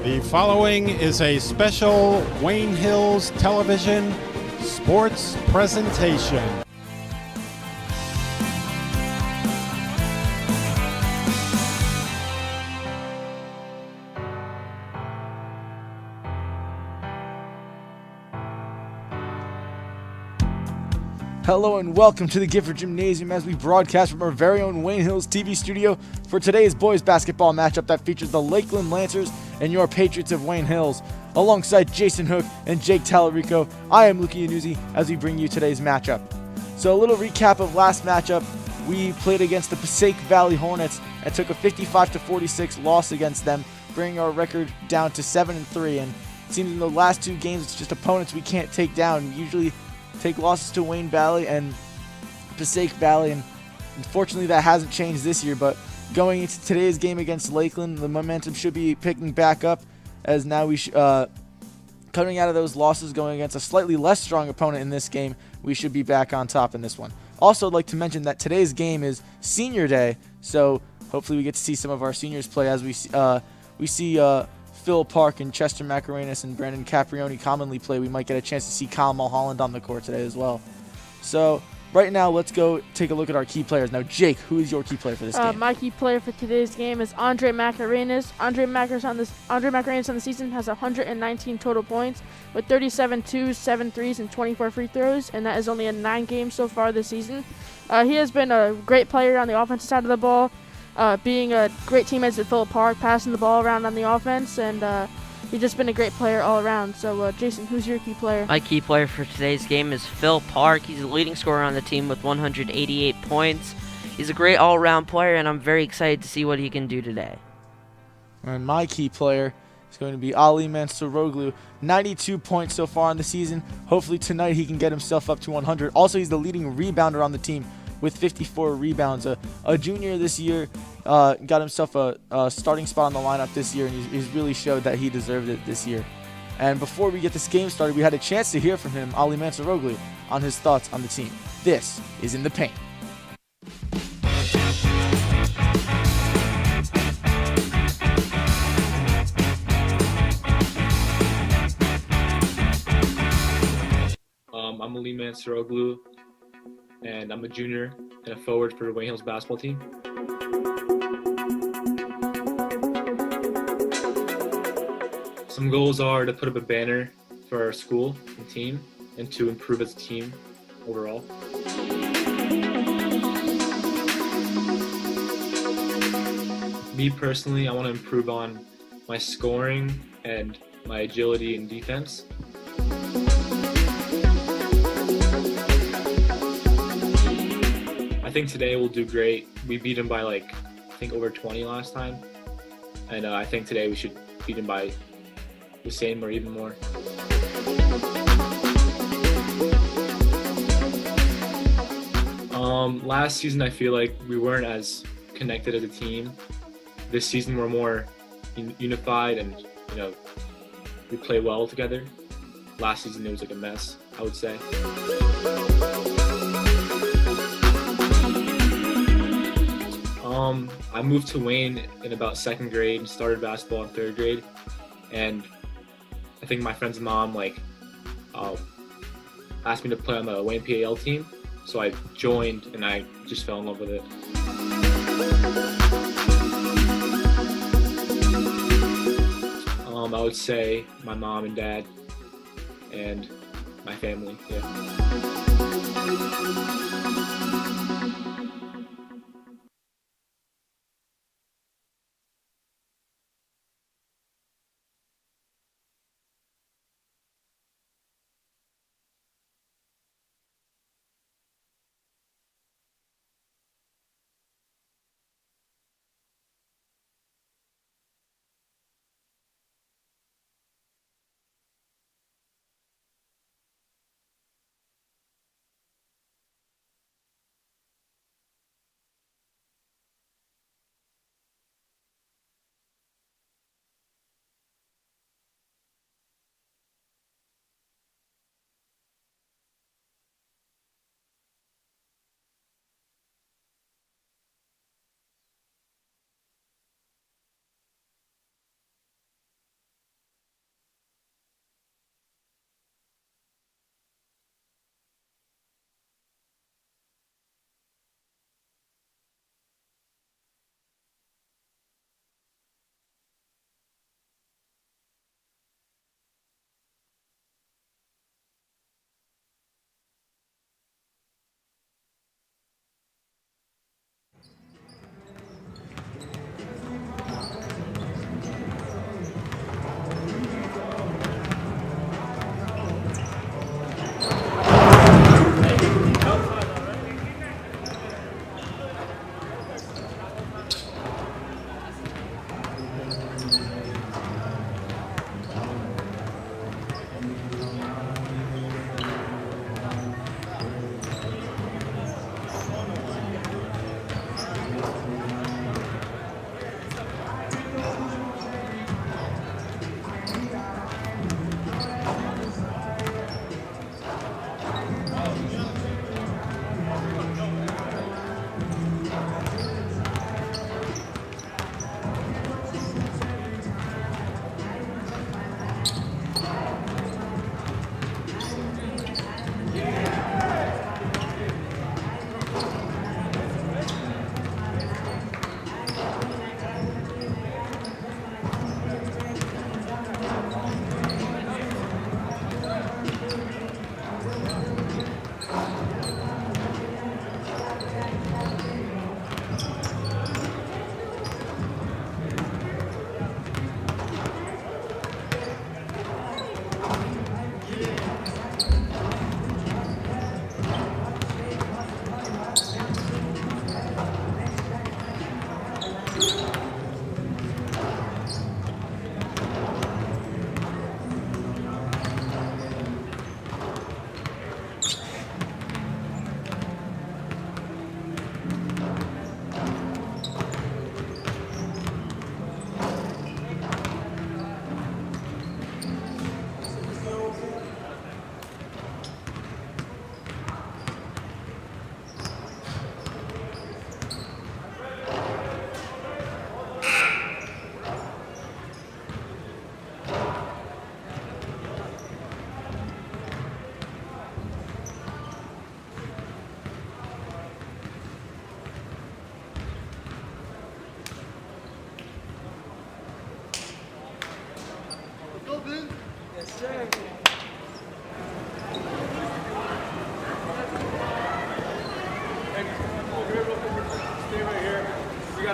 The following is a special Wayne Hills Television sports presentation. Hello and welcome to the Gifford Gymnasium as we broadcast from our very own Wayne Hills TV studio for today's boys basketball matchup that features the Lakeland Lancers and your Patriots of Wayne Hills. Alongside Jason Hook and Jake Tallarico, I am Luki Yanuzzi as we bring you today's matchup. So a little recap of last matchup. We played against the Passaic Valley Hornets and took a 55-46 loss against them, bringing our record down to 7-3. And it seems in the last two games it's just opponents we can't take down. We usually take losses to Wayne Valley and Passaic Valley, and unfortunately that hasn't changed this year. But going into today's game against Lakeland, the momentum should be picking back up, as now we coming out of those losses, going against a slightly less strong opponent in this game, we should be back on top in this one. Also, I'd like to mention that today's game is Senior Day, so hopefully we get to see some of our seniors play as we see Phil Park and Chester Macarenas and Brandon Caprioni commonly play. We might get a chance to see Kyle Mulholland on the court today as well. So right now, let's go take a look at our key players. Now, Jake, who is your key player for this game? My key player for today's game is Andre Macarenas. Andre Macarenas on the season has 119 total points with 37 twos, 7 threes, and 24 free throws, and that is only in 9 games so far this season. He has been a great player on the offensive side of the ball, being a great teammate with Philip Park, passing the ball around on the offense, and he's just been a great player all around. So, Jason, who's your key player? My key player for today's game is Phil Park. He's the leading scorer on the team with 188 points. He's a great all-around player, and I'm very excited to see what he can do today. And my key player is going to be Ali Mansouroglu. 92 points so far in the season. Hopefully tonight he can get himself up to 100. Also, he's the leading rebounder on the team with 54 rebounds. A junior this year, got himself a starting spot on the lineup this year, and he's really showed that he deserved it this year. And before we get this game started, we had a chance to hear from him, Ali Mansouroglu, on his thoughts on the team. This is In the Paint. I'm Ali Mansouroglu, and I'm a junior and a forward for the Wayne Hills basketball team. Some goals are to put up a banner for our school and team, and to improve as a team overall. Me personally, I want to improve on my scoring and my agility in defense. I think today we'll do great. We beat them by I think over 20 last time. And I think today we should beat them by the same or even more. Last season I feel like we weren't as connected as a team. This season we're more unified, and we play well together. Last season it was a mess, I would say. I moved to Wayne in about 2nd grade and started basketball in 3rd grade, and I think my friend's mom asked me to play on the Wayne PAL team, so I joined and I just fell in love with it. I would say my mom and dad and my family, yeah.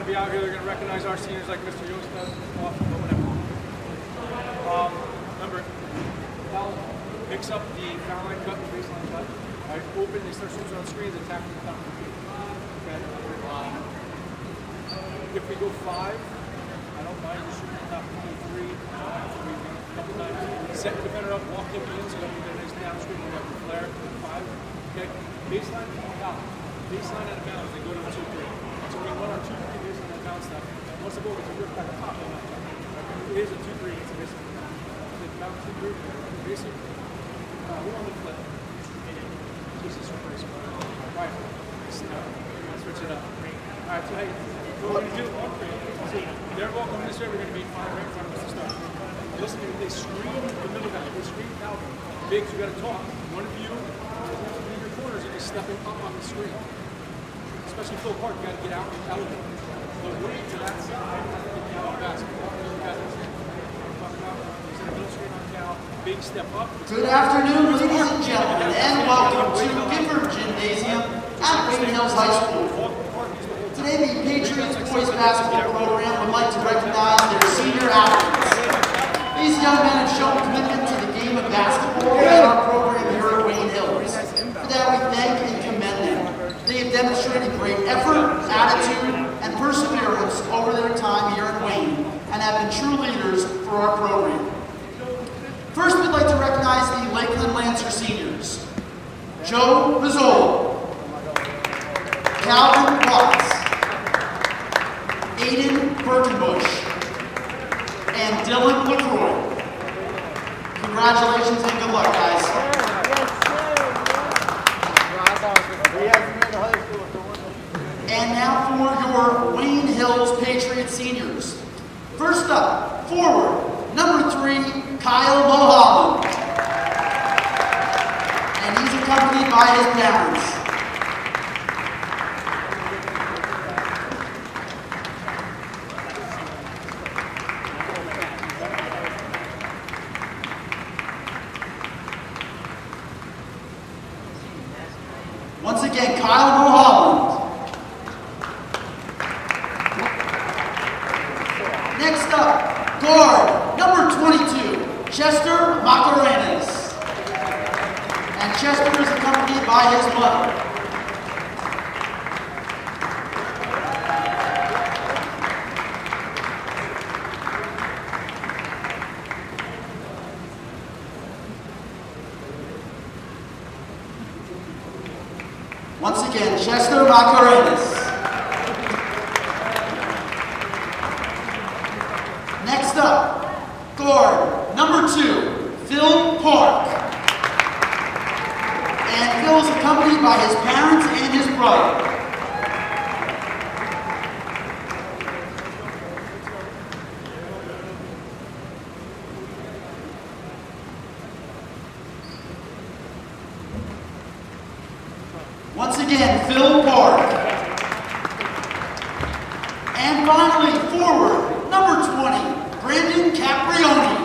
got to be out here. They're going to recognize our seniors like Mr. Yost does, Mr. Hoffman, or whatever. Remember, foul picks up the foul line cut, the baseline cut. All right, open, they start shooting on screens, attack from the top. Okay. If we go 5, I don't mind just shooting the top 23. A couple times. Set the defender up, walk him in so that we get a nice down screen. We have the flare, 5. Okay. Baseline, out. Baseline out of bounds, they go to the 2-3. So we run our 2-3 baseline out of bounds stuff. Once the ball gets ripped back top, it is a 2-3, it's a baseline. It's about 2-3, basic. We're on the flip. Jesus Christ. Right. Switch it up. Alright, so hey, what we're going to do, see, they're all coming this way, we're going to be 5 right in front of us to start. Listen, if they screen the middle guy, they screen out, bigs, you got to talk. One of you, in your corners, are stepping up on the screen. Especially Phil Park, you got to get out and elevate. The way to that side, get out of the basketball. You guys understand what I'm talking about? He's in the middle screen on Cal, big step up. Good afternoon, ladies and gentlemen, and welcome to Gifford Gymnasium at Wayne Hills High School. Today, the Patriots boys basketball program would like to recognize their senior athletes. These young men have shown commitment to the game of basketball and our program here at Wayne Hills. For that, we thank and commend them. They have demonstrated great effort, attitude, and perseverance over their time here at Wayne, and have been true leaders for our program. First, we'd like to recognize the Lakeland Lancer seniors. Joe Rizzolo, Calvin Watts, Aiden Birkenbush, and Dylan LaCroix. Congratulations and good luck, guys. And now for your Wayne Hills Patriots seniors. First up, forward, number 3, Kyle Mulholland. And he's accompanied by his parents. Once again, Kyle Mulholland. Next up, guard, number 22, Chester Macarenas. And Chester is accompanied by his mother. Once again, Chester Macarenas. Next up, guard, number 2, Phil Park. And Phil is accompanied by his parents and his brother. Once again, Phil Park. And finally, forward, number 20, Brandon Caprioni.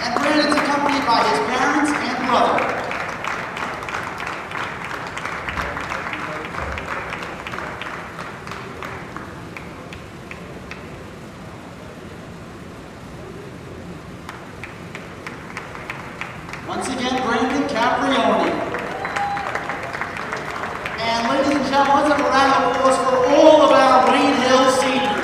And Brandon's accompanied by his parents and brother. Once again, Brandon Caprioni. And ladies and gentlemen, let's have a round of applause for all of our Wayne Hill seniors.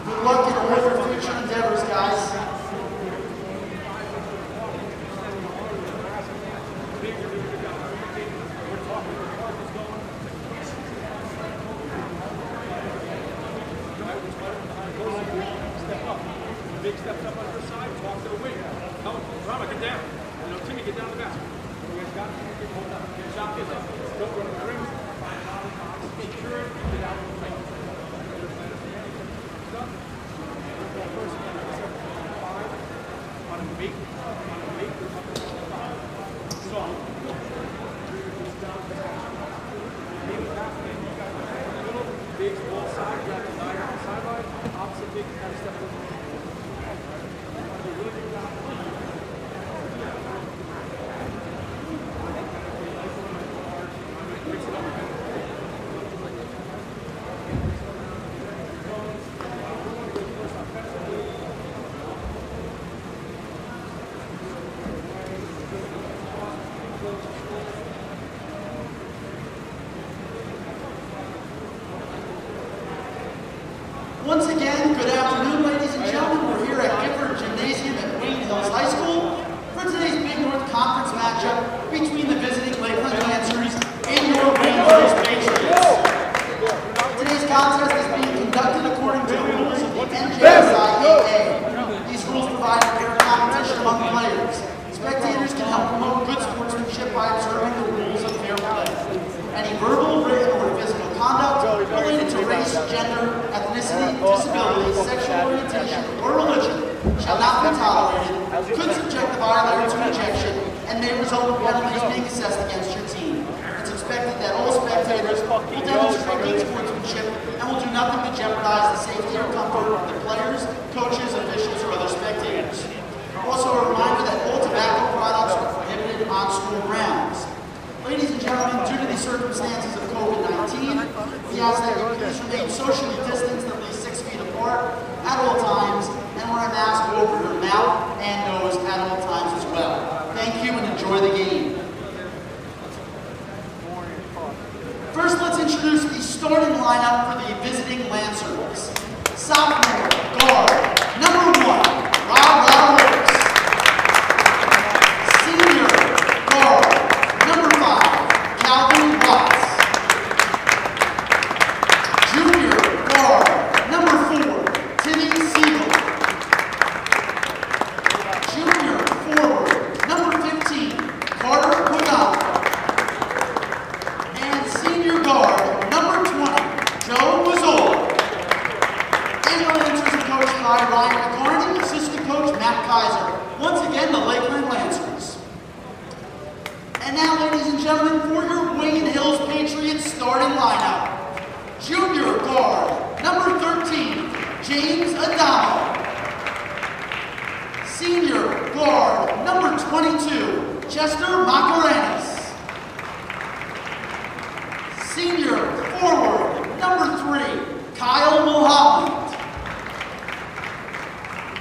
Good luck in all your future endeavors, guys. Big steps up on her side, talk to the wing. Come on, Rama, get down. You know, Timmy, get down the basket. You guys got it. Hold up. Get shot, get up. Don't run the ring. Secure it, get out of the lane. Dave's ball side, got the nine on the sideline, opposite Dave kind of stepped over. Once again, good afternoon, ladies and gentlemen. We're here at Gifford Gymnasium at Wayne Hills High School for today's Big North Conference matchup between the visiting Lakeland Lancers and your Wayne Hills Patriots. Today's contest is being conducted according to the rules of the NJSIAA. These rules provide fair competition among players. Spectators can help promote good sportsmanship by observing the rules of fair play. Any verbal, written, or physical conduct related to race, gender, ethnicity, disability, sexual orientation, or religion shall not be tolerated, could subject the violator to rejection, and may result in penalties being assessed against your team. It's expected that all spectators will demonstrate good sportsmanship and will do nothing to jeopardize the safety or comfort of the players, coaches, officials, or other spectators. Also a reminder that all tobacco products are prohibited on school grounds. Ladies and gentlemen, due to the circumstances of COVID-19, we ask that you please remain socially distanced at least 6 feet apart at all times and wear a mask over your mouth and nose at all times as well. Thank you and enjoy the game. First, let's introduce the starting lineup for the visiting Lancers. Sophomore guard, number 1, Rob Ricks. Senior guard, number 5, Calvin Watts. Junior guard, number 4, Timmy Siegel. Junior forward, number 15, Carter Pagano. And senior guard, number 20, Joe Mazzola. And our Lancers are coached by Ryan McCarney, assistant coach Matt Kaiser. Once again, the Lakeland Lancers. And now, ladies and gentlemen, for your Wayne Hills Patriots starting lineup. Junior guard, number 13, James Adamo. Senior guard, number 22, Chester Macarenas. Senior forward, number 3, Kyle Mulholland.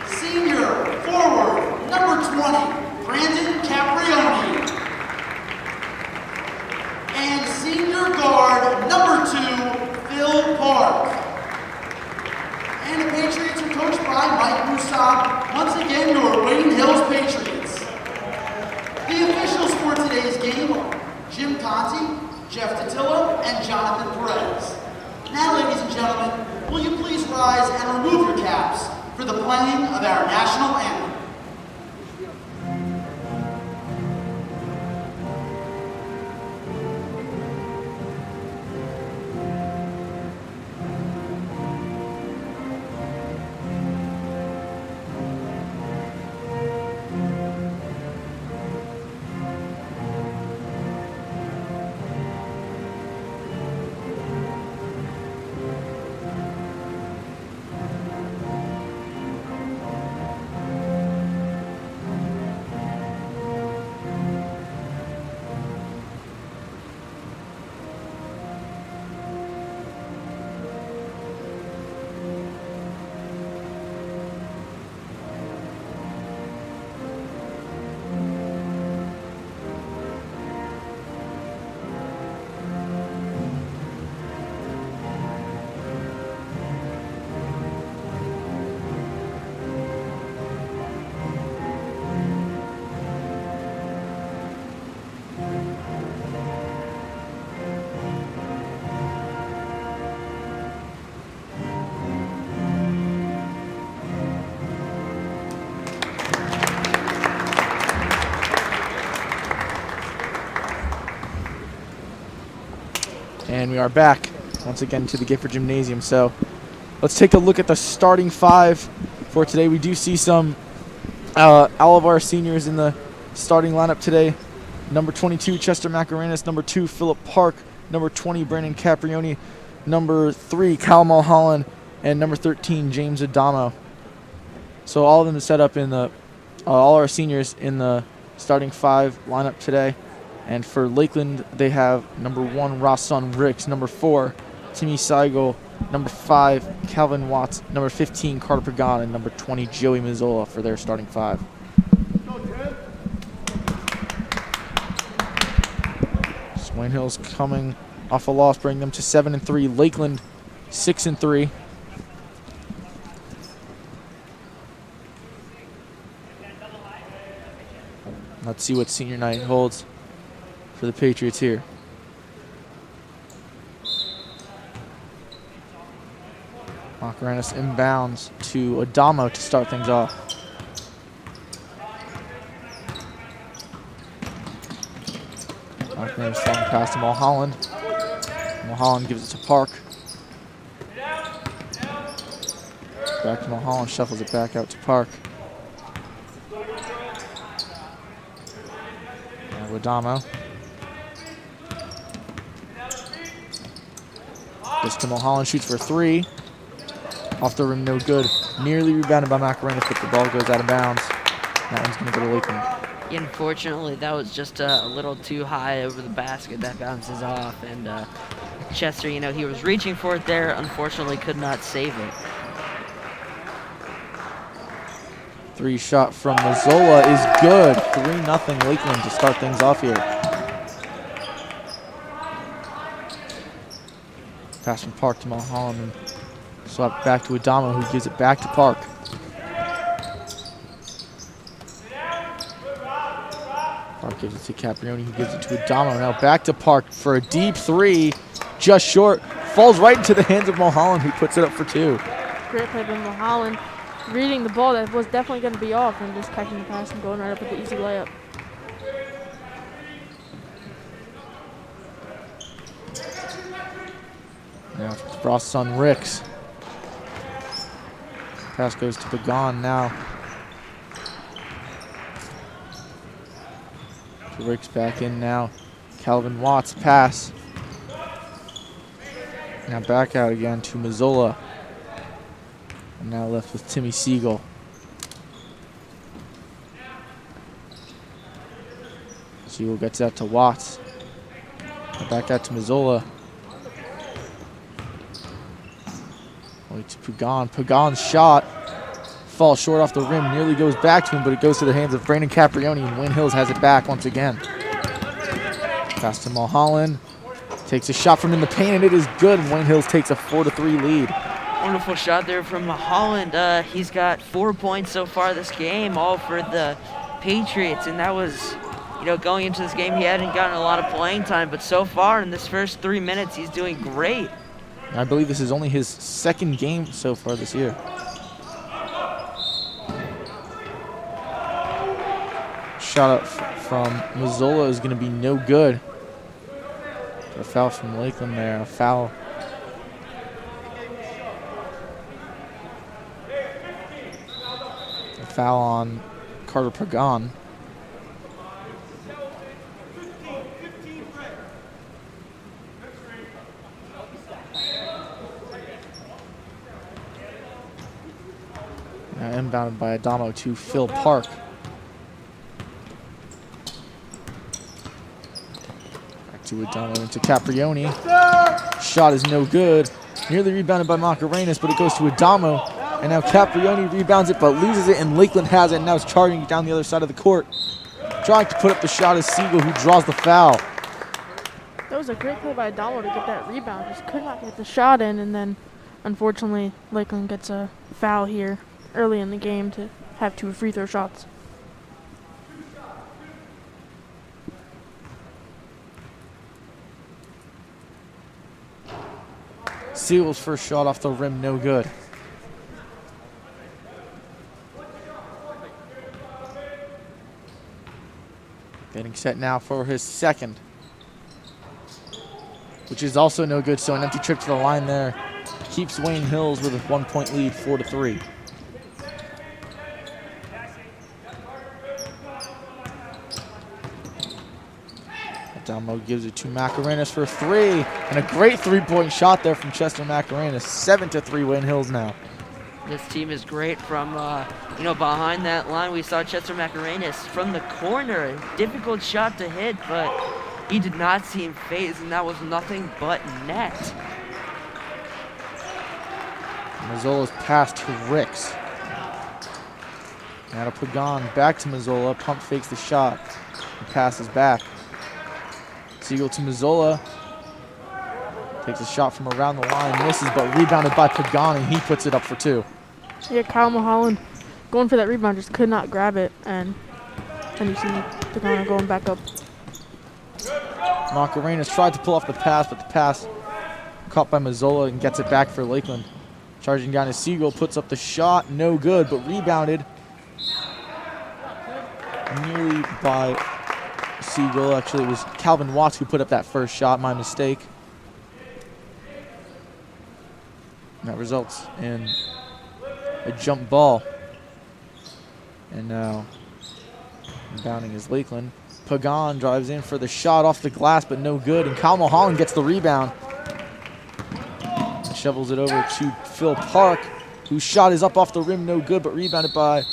Senior forward, number 20, Brandon Caprioni. And senior guard, number 2, Phil Park. And the Patriots are coached by Mike Musab. Once again, your Wayne Hills Patriots. The officials for today's game are Jim Conti, Jeff Totillo, and Jonathan Perez. Now, ladies and gentlemen, will you please rise and remove your caps for the playing of our national anthem. And we are back once again to the Gifford Gymnasium. So let's take a look at the starting five for today. We do see some all of our seniors in the starting lineup today. Number 22, Chester Macarenas. Number 2, Philip Park. Number 20, Brandon Caprioni. number 3, Cal Mulholland, and number 13, James Adamo. So all of them set up in the, all our seniors in the starting 5 lineup today. And for Lakeland, they have number 1, Rosson Ricks, number 4, Timmy Seigel, number 5, Calvin Watts, number 15, Carter Pagan, and number 20, Joey Mazzola for their starting 5. Wayne Hills coming off a loss, bringing them to 7-3. Lakeland 6-3. Let's see what senior night holds for the Patriots here. Macaranis inbounds to Adamo to start things off. Macaranis throwing past to Mulholland. Mulholland gives it to Park. Back to Mulholland, shuffles it back out to Park. Now Adamo. Gets to Mulholland, shoots for 3. Off the rim, no good. Nearly rebounded by Macaranis, but the ball goes out of bounds. That one's going to go to Lakeland. Unfortunately, that was just a little too high over the basket. That bounces off, and Chester, you know, he was reaching for it there. Unfortunately, could not save it. 3 shot from Mazzola is good. 3-0 Lakeland to start things off here. Pass from Park to Mulholland and swap back to Adamo, who gives it back to Park. Park gives it to Caprioni, who gives it to Adamo. Now back to Park for a deep 3. Just short. Falls right into the hands of Mulholland, who puts it up for 2. Great play by Mulholland. Reading the ball that was definitely going to be off and just catching the pass and going right up with the easy layup. Now Frost on Ricks. Pass goes to Pagan now. Ricks back in now. Calvin Watts pass. Now back out again to Mazzola. And now left with Timmy Seigel. Seigel gets out to Watts. Back out to Mazzola. Wait to Pagan. Pagan's shot falls short off the rim, nearly goes back to him, but it goes to the hands of Brandon Caprioni, and Wayne Hills has it back once again. Pass to Mulholland. Takes a shot from in the paint, and it is good. Wayne Hills takes a 4-3 lead. Wonderful shot there from Mulholland. He's got 4 points so far this game, all for the Patriots, and that was, you know, going into this game, he hadn't gotten a lot of playing time, but so far in this first 3 minutes, he's doing great. I believe this is only his 2nd game so far this year. Shot up from Mazzola is going to be no good. A foul from Lakeland there. A foul. A foul on Carter Pagan. Now inbounded by Adamo to Phil Park. Back to Adamo into Caprioni. Shot is no good. Nearly rebounded by Macaranis, but it goes to Adamo. And now Caprioni rebounds it, but loses it, and Lakeland has it, and now is charging down the other side of the court. Trying to put up the shot is Seigel, who draws the foul. That was a great play by Adamo to get that rebound. Just could not get the shot in, and then unfortunately Lakeland gets a foul here early in the game to have 2 free throw shots. Siegel's first shot off the rim, no good. Getting set now for his 2nd, which is also no good, so an empty trip to the line there keeps Wayne Hills with a 1-point lead, 4-3. Damo gives it to Macarenas for 3. And a great 3-point shot there from Chester Macarenas. 7-3 Wayne Hills now. This team is great from, behind that line. We saw Chester Macarenas from the corner. A difficult shot to hit, but he did not seem phased, and that was nothing but net. Mazzola's pass to Ricks. Now to Pagan, back to Mazzola. Pump fakes the shot. And passes back. Siegel to Mazzola. Takes a shot from around the line, misses, but rebounded by Pagan, and he puts it up for 2. Yeah, Kyle Mulholland going for that rebound, just could not grab it, and you see Pagan going back up. Macarenas tried to pull off the pass, but the pass caught by Mazzola and gets it back for Lakeland. Charging down to Siegel, puts up the shot, no good, but rebounded nearly by Siegel. Actually, it was Calvin Watts who put up that first shot, my mistake. And that results in a jump ball. And now, inbounding is Lakeland. Pagan drives in for the shot off the glass, but no good. And Kyle Mulholland gets the rebound. And shovels it over to Phil Park, whose shot is up off the rim, no good, but rebounded by,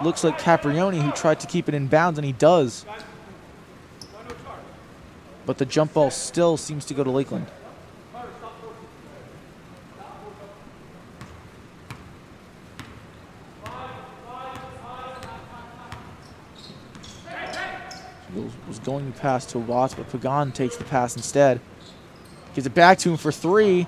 looks like Caprioni, who tried to keep it in bounds, and he does. But the jump ball still seems to go to Lakeland. Was going to pass to Watts, but Pagan takes the pass instead. Gives it back to him for 3.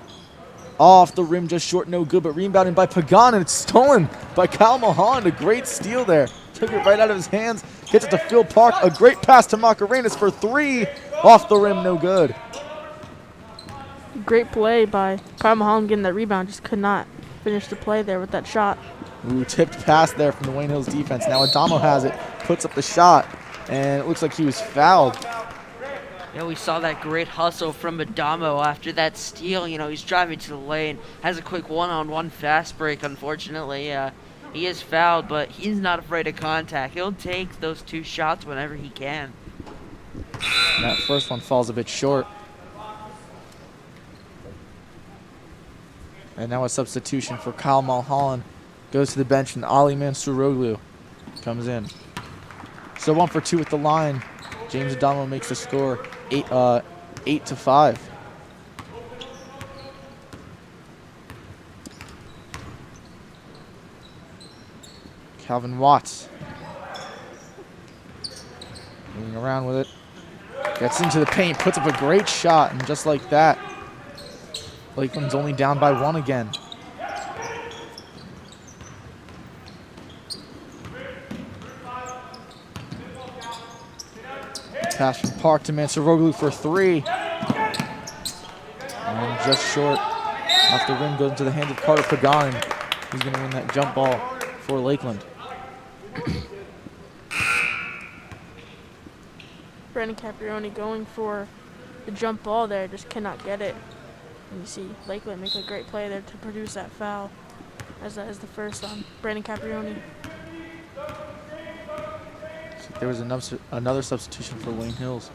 Off the rim, just short, no good, but rebounded by Pagan, and it's stolen by Kyle Mulholland. A great steal there. Took it right out of his hands. Gets it to Phil Park. A great pass to Macarenas for 3. Off the rim, no good. Great play by Kyle Mulholland getting that rebound, just could not finish the play there with that shot. Ooh, tipped pass there from the Wayne Hills defense. Now Adamo has it, puts up the shot, and it looks like he was fouled. Yeah, we saw that great hustle from Adamo after that steal. He's driving to the lane, has a quick one-on-one fast break. Unfortunately, he is fouled, but he's not afraid of contact. He'll take those 2 shots whenever he can. That first one falls a bit short. And now a substitution for Kyle Mulholland. Goes to the bench, and Ali Mansuroglu comes in. So 1 for 2 at the line. James Adamo makes the score 8-5. Calvin Watts moving around with it. Gets into the paint, puts up a great shot, and just like that, Lakeland's only down by 1 again. Pass from Park to Mansuroglu for 3. And just short. Off the rim, goes into the hands of Carter Pagan. He's going to win that jump ball for Lakeland. Brandon Caprioni going for the jump ball there, just cannot get it. And you see Lakeland make a great play there to produce that foul as the first on Brandon Caprioni. There was another substitution for Wayne Hills.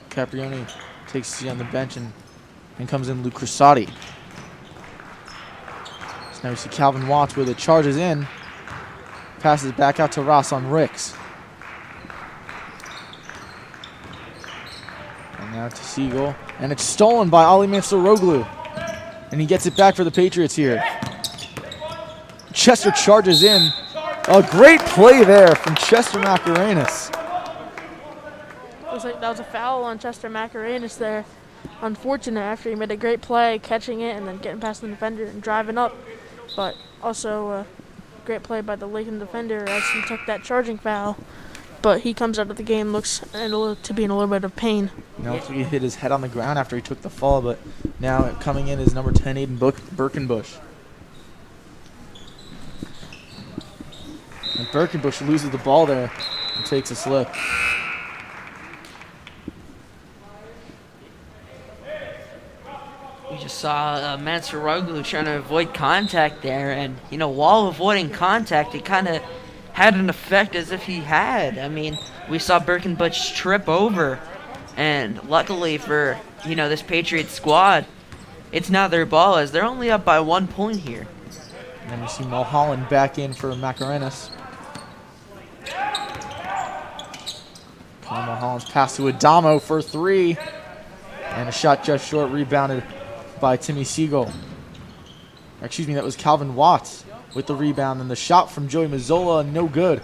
Caprioni takes a seat on the bench and comes in Luke Crusati. So now we see Calvin Watts with it, charges in, passes back out to Ross on Ricks. And now to Siegel, and it's stolen by Ali Mansuroglu. And he gets it back for the Patriots here. Chester charges in. A great play there from Chester Macarenas. Looks like that was a foul on Chester Macarenas there. Unfortunate after he made a great play, catching it and then getting past the defender and driving up. But also a great play by the Lakeland defender as he took that charging foul. But he comes out of the game, looks to be in a little bit of pain. Looks like he hit his head on the ground after he took the fall, but now coming in is number 10, Aiden Birkenbush. And Birkenbush loses the ball there and takes a slip. We just saw Mansuroglu trying to avoid contact there, and while avoiding contact, it kind of had an effect as if he had. I mean, we saw Birkenbush trip over And luckily for, this Patriots squad, it's now their ball as they're only up by 1 point here. And then we see Mulholland back in for Macarenas. Mulholland's pass to Adamo for 3. And a shot just short, rebounded by Timmy Siegel. Excuse me, that was Calvin Watts with the rebound. And the shot from Joey Mazzola, no good.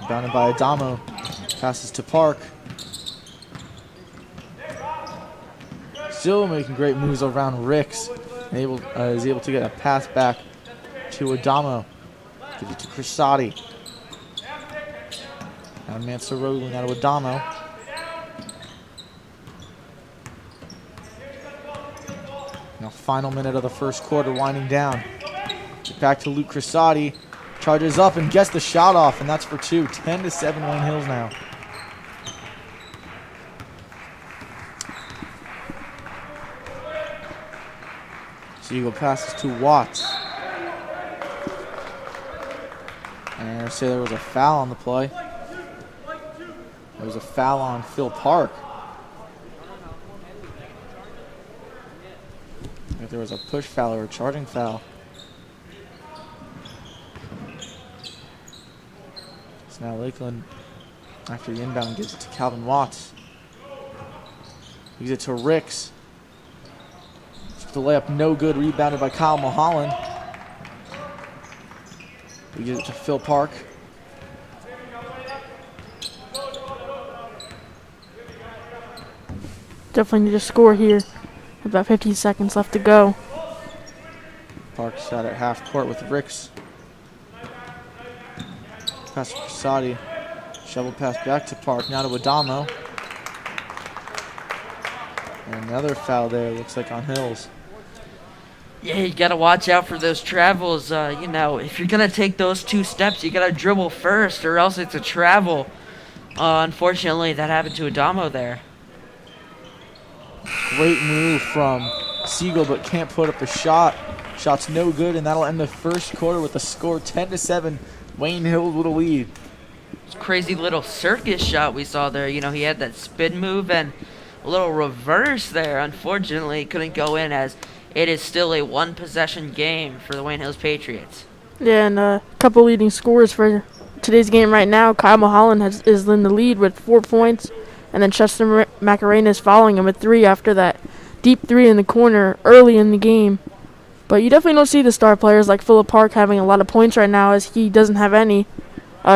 Rebounded by Adamo. Passes to Park. Still making great moves around Ricks. And is able to get a pass back to Adamo. Gives it to Crisati. Now Mansour rolling out of Adamo. Now final minute of the first quarter winding down. Get back to Luke Crisati. Charges up and gets the shot off, and that's for 2. 10-7 Wayne Hills now. Siegel passes to Watts. And I say there was a foul on the play. There was a foul on Phil Park. I think there was a push foul or a charging foul. So now Lakeland, after the inbound, gives it to Calvin Watts. Gives it to Ricks. The layup no good, rebounded by Kyle Mulholland. He gives it to Phil Park. Definitely need to score here. About 15 seconds left to go. Park's out at half court with Ricks. Pass to Crisati. Shovel pass back to Park, now to Adamo. And another foul there, looks like on Hills. Yeah, you got to watch out for those travels. If you're going to take those 2 steps, you got to dribble first or else it's a travel. Unfortunately, that happened to Adamo there. Great move from Siegel, but can't put up a shot. Shot's no good, and that'll end the first quarter with a score 10-7. Wayne Hills with a lead. Crazy little circus shot we saw there. He had that spin move and a little reverse there. Unfortunately, couldn't go in as it is still a 1-possession game for the Wayne Hills Patriots. Yeah, and a couple leading scorers for today's game right now. Kyle Mulholland is in the lead with 4 points, and then Chester Macarena is following him with 3 after that deep 3 in the corner early in the game. But you definitely don't see the star players like Philip Park having a lot of points right now, as he doesn't have any.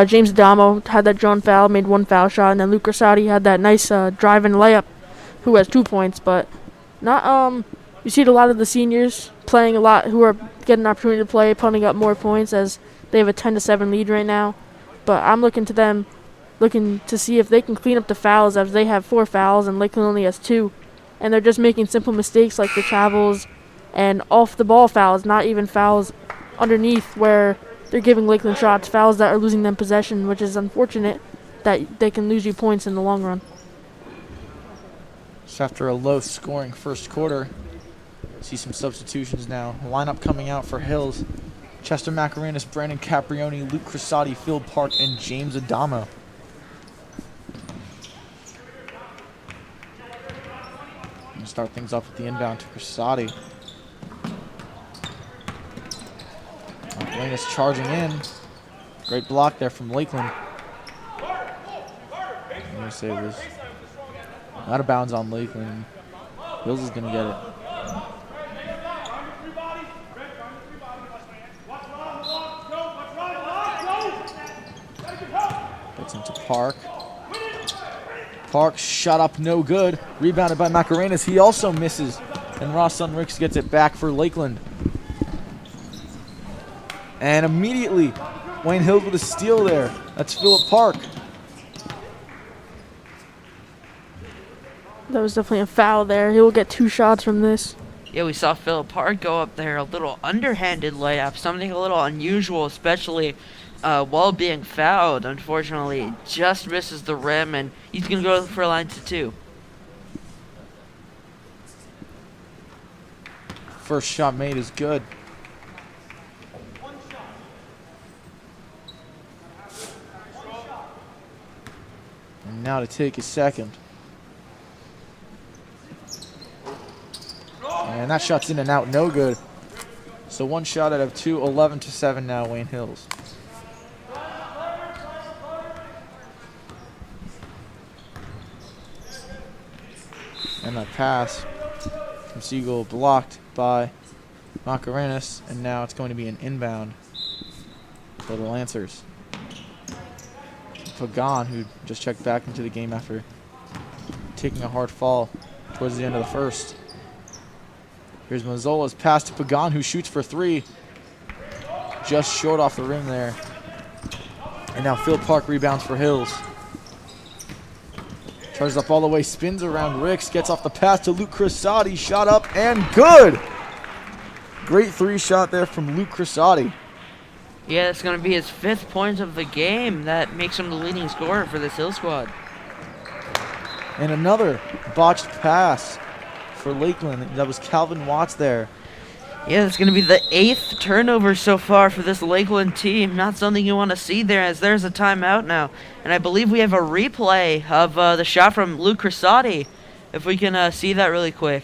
James Adamo had that drawn foul, made 1 foul shot, and then Luke Rosati had that nice drive-in layup, who has 2 points. But not you see a lot of the seniors playing a lot, who are getting an opportunity to play, putting up more points, as they have a 10-7 lead right now. But I'm looking to see if they can clean up the fouls, as they have 4 fouls and Lakeland only has 2, and they're just making simple mistakes like the travels and off the ball fouls, not even fouls underneath where they're giving Lakeland shots, fouls that are losing them possession, which is unfortunate that they can lose you points in the long run. Just after a low-scoring first quarter, see some substitutions now. Lineup coming out for Hills: Chester Macarenas, Brandon Caprioni, Luke Crisati, Phil Park, and James Adamo. Gonna start things off with the inbound to Crisati. Macarenas charging in. Great block there from Lakeland. I'm gonna say it was out of bounds on Lakeland. Hills is gonna get it. Gets into Park. Park shot up no good. Rebounded by Macarenas. He also misses. And Ross Sunricks gets it back for Lakeland. And immediately, Wayne Hills with a steal there. That's Philip Park. That was definitely a foul there. He will get 2 shots from this. Yeah, we saw Philip Park go up there, a little underhanded layup, something a little unusual, especially while being fouled. Unfortunately, just misses the rim, and he's going to go for a line to 2. First shot made is good. And now now to take his second. And that shot's in and out, no good. So one shot out of two, 11-7 now, Wayne Hills. And that pass from Siegel blocked by Macarenas, and now it's going to be an inbound for the Lancers. Pagan, who just checked back into the game after taking a hard fall towards the end of the first. Here's Mazzola's pass to Pagan, who shoots for three. Just short off the rim there. And now Phil Park rebounds for Hills. Charges up all the way, spins around Ricks, gets off the pass to Luke Crisati, shot up and good! Great three shot there from Luke Crisati. Yeah, it's going to be his 5th point of the game. That makes him the leading scorer for this Hill squad. And another botched pass for Lakeland. That was Calvin Watts there. Yeah, it's going to be the 8th turnover so far for this Lakeland team. Not something you want to see there, as there's a timeout now. And I believe we have a replay of the shot from Luke Crisati, if we can see that really quick.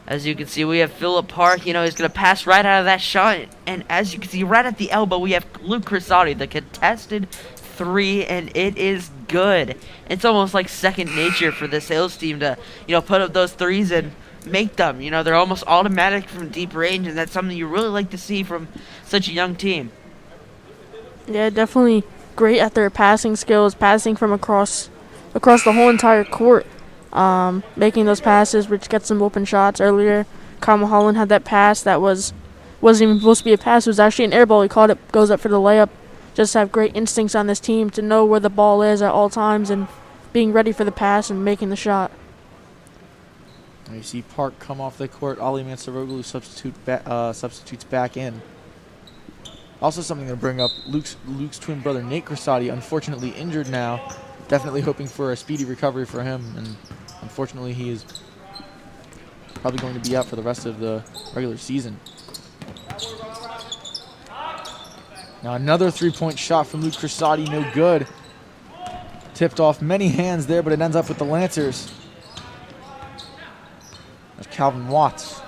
As you can see, we have Philip Park. You know, he's going to pass right out of that shot. And as you can see, right at the elbow, we have Luke Crisati, the contested three, and it is good. It's almost like second nature for this Hills team to, you know, put up those threes and make them. You know, they're almost automatic from deep range, and that's something you really like to see from such a young team. Yeah, definitely great at their passing skills, passing from across the whole entire court. Making those passes, which gets some open shots earlier. Kyle Mulholland had that pass that wasn't even supposed to be a pass. It was actually an air ball. He caught it, goes up for the layup. Just have great instincts on this team to know where the ball is at all times and being ready for the pass and making the shot. And you see Park come off the court. Ali Mansuroglu substitutes back in. Also something to bring up, Luke's twin brother Nate Crisati, unfortunately injured now. Definitely hoping for a speedy recovery for him, and unfortunately he is probably going to be out for the rest of the regular season. Now another three-point shot from Luke Crisati, no good. Tipped off many hands there, but it ends up with the Lancers. That's Calvin Watts.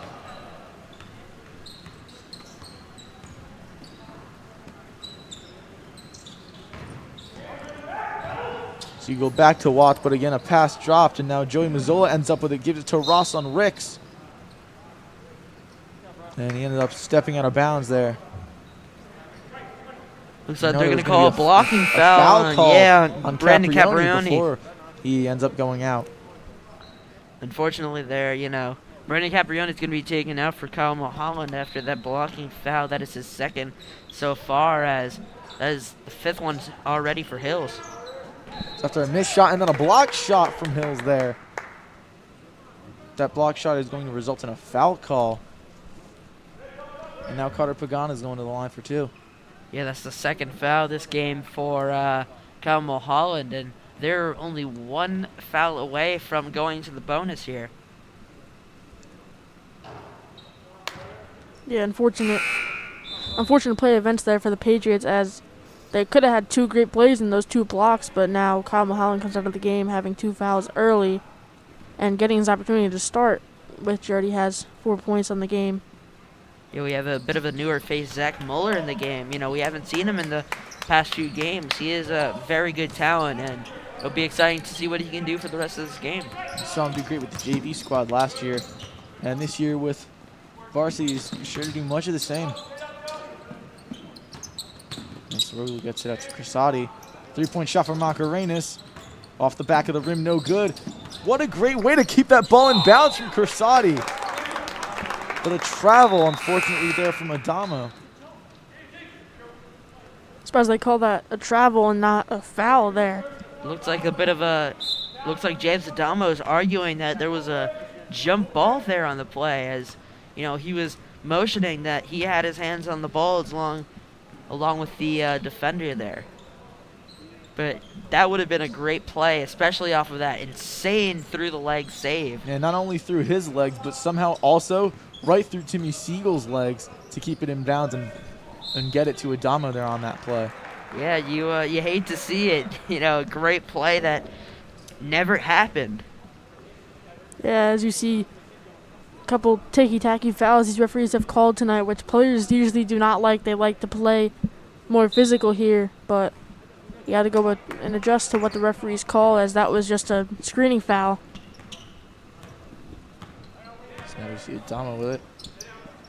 So you go back to Watts, but again a pass dropped, and now Joey Mazzola ends up with it, gives it to Ross on Ricks. And he ended up stepping out of bounds there. Looks like they're going to call a blocking foul on Brandon Caprioni before he ends up going out. Unfortunately there, you know, Brandon Caprioni is going to be taken out for Kyle Mulholland after that blocking foul. That is his 2nd so far, as that is the 5th one already for Hills. So after a missed shot and then a block shot from Hills there. That block shot is going to result in a foul call. And now Carter Pagan is going to the line for 2. Yeah, that's the 2nd foul this game for Kyle Mulholland, and they're only 1 foul away from going to the bonus here. Yeah, unfortunate play events there for the Patriots, as they could have had 2 great plays in those 2 blocks, but now Kyle Mulholland comes out of the game having 2 fouls early and getting his opportunity to start, which already has 4 points on the game. Yeah, we have a bit of a newer face, Zach Muller, in the game. You know, we haven't seen him in the past few games. He is a very good talent, and it'll be exciting to see what he can do for the rest of this game. We saw him do great with the JV squad last year, and this year with varsity is sure to do much of the same. And Soroglu gets it out to Crisati. 3-point shot from Macarenas. Off the back of the rim, no good. What a great way to keep that ball in bounds from Crisati. But a travel, unfortunately, there from Adamo. Surprised they call that a travel and not a foul there. Looks like James Adamo is arguing that there was a jump ball there on the play, as you know, he was motioning that he had his hands on the ball along with the defender there. But that would have been a great play, especially off of that insane through the leg save. And not only through his legs, but somehow also right through Timmy Siegel's legs to keep it inbounds and get it to Adamo there on that play. Yeah, you hate to see it. You know, a great play that never happened. Yeah, as you see, a couple ticky-tacky fouls these referees have called tonight, which players usually do not like. They like to play more physical here, but you got to go with and adjust to what the referees call, as that was just a screening foul. So now we see Adamo with it.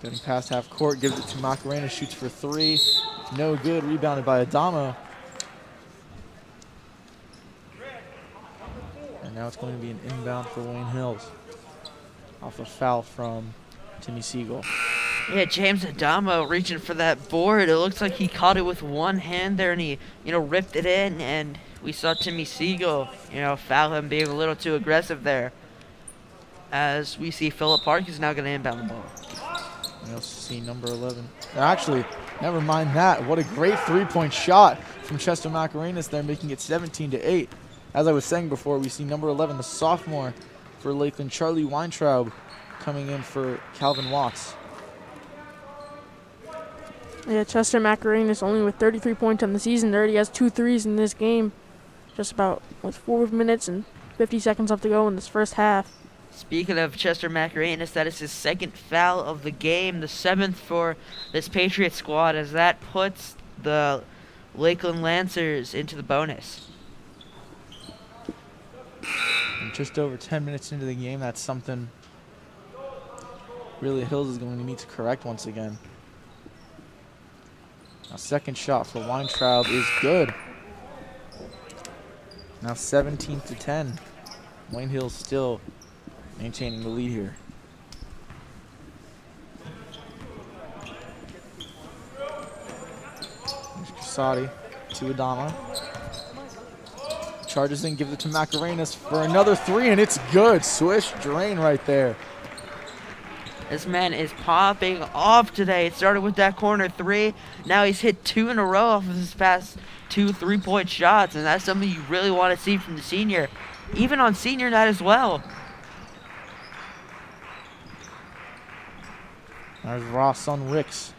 Getting past half court, gives it to Macarena, shoots for three. No good, rebounded by Adamo. And now it's going to be an inbound for Wayne Hills. Off a foul from Timmy Siegel. Yeah, James Adamo reaching for that board. It looks like he caught it with one hand there, and he, ripped it in. And we saw Timmy Siegel, foul him, being a little too aggressive there. As we see Philip Park is now going to inbound the ball. We also see number 11. Actually, never mind that. What a great three-point shot from Chester Macarenas there, making it 17-8. As I was saying before, we see number 11, the sophomore for Lakeland, Charlie Weintraub, coming in for Calvin Watts. Yeah, Chester Macarenas only with 33 points on the season. Already has 2 threes in this game. Just about with 4 minutes and 50 seconds left to go in this first half. Speaking of Chester Macarenas, that is his second foul of the game, the 7th for this Patriot squad, as that puts the Lakeland Lancers into the bonus. And just over 10 minutes into the game, that's something really Hills is going to need to correct once again. Now, second shot for Weintraub is good. Now 17-10. Wayne Hills still maintaining the lead here. There's Casati to Adama. Charges in, gives it to Macarenas for another three, and it's good. Swish drain right there. This man is popping off today. It started with that corner three. Now he's hit 2 in a row off of his past 2 3-point shots, and that's something you really want to see from the senior, even on senior night as well. There's Ross on Ricks.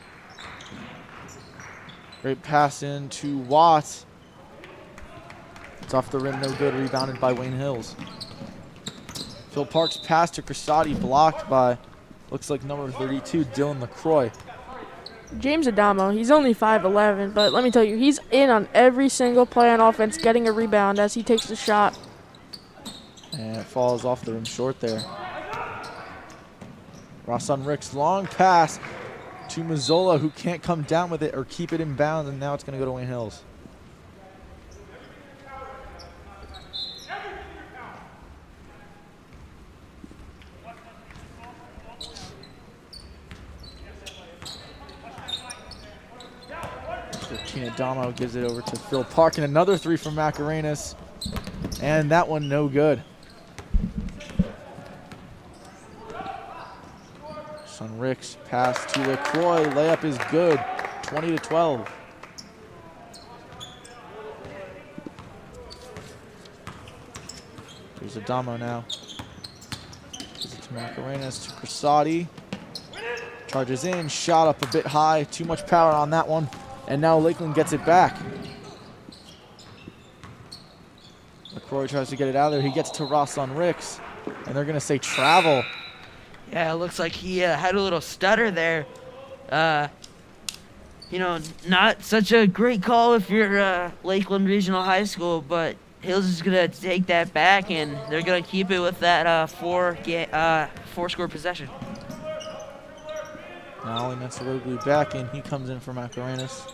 Great pass in to Watts. It's off the rim, no good. Rebounded by Wayne Hills. Phil Parks' pass to Crisati, blocked by, looks like number 32, Dylan LaCroix. James Adamo, he's only 5'11", but let me tell you, he's in on every single play on offense, getting a rebound as he takes the shot. And it falls off the rim short there. Ross on Ricks, long pass to Mazzola, who can't come down with it or keep it in bounds, and now it's going to go to Wayne Hills. Adamo gives it over to Phil Park, and another three from Macarenas, and that one no good. Son Ricks pass to LaCroix, layup is good, 20-12. There's Adamo now. Gives it to Macarenas, to Crisati. Charges in, shot up a bit high, too much power on that one. And now Lakeland gets it back. LaCroix tries to get it out of there. He gets to Ross on Ricks, and they're going to say travel. Yeah, it looks like he had a little stutter there. Not such a great call if you're Lakeland Regional High School, but Hills is going to take that back, and they're going to keep it with that four-score possession. Now Ali Mensoroglu back in. He comes in for Macarenas.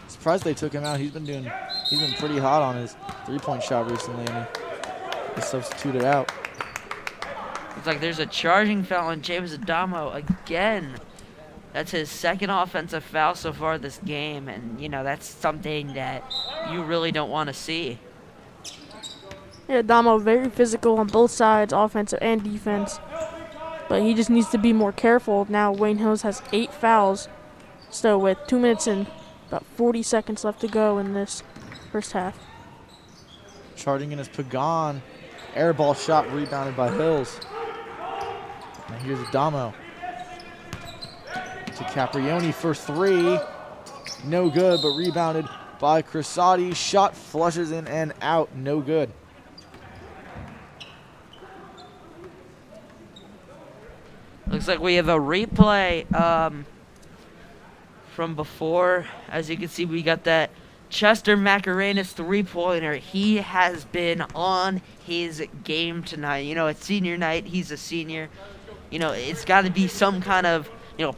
Surprised they took him out. He's been pretty hot on his three-point shot recently, and he substituted out. Looks like there's a charging foul on James Adamo again. That's his second offensive foul so far this game, and that's something that you really don't want to see. Yeah, Adamo very physical on both sides, offensive and defense. But he just needs to be more careful. Now Wayne Hills has 8 fouls. So with 2 minutes and about 40 seconds left to go in this first half. Charging in is Pagan. Airball shot rebounded by Hills. Now here's Adamo. to Caprioni for three. No good, but rebounded by Crisati. Shot flushes in and out. No good. Looks like we have a replay from before. As you can see, we got that Chester Macarena's three-pointer. He has been on his game tonight. You know, it's senior night. He's a senior. You know, it's got to be some kind of,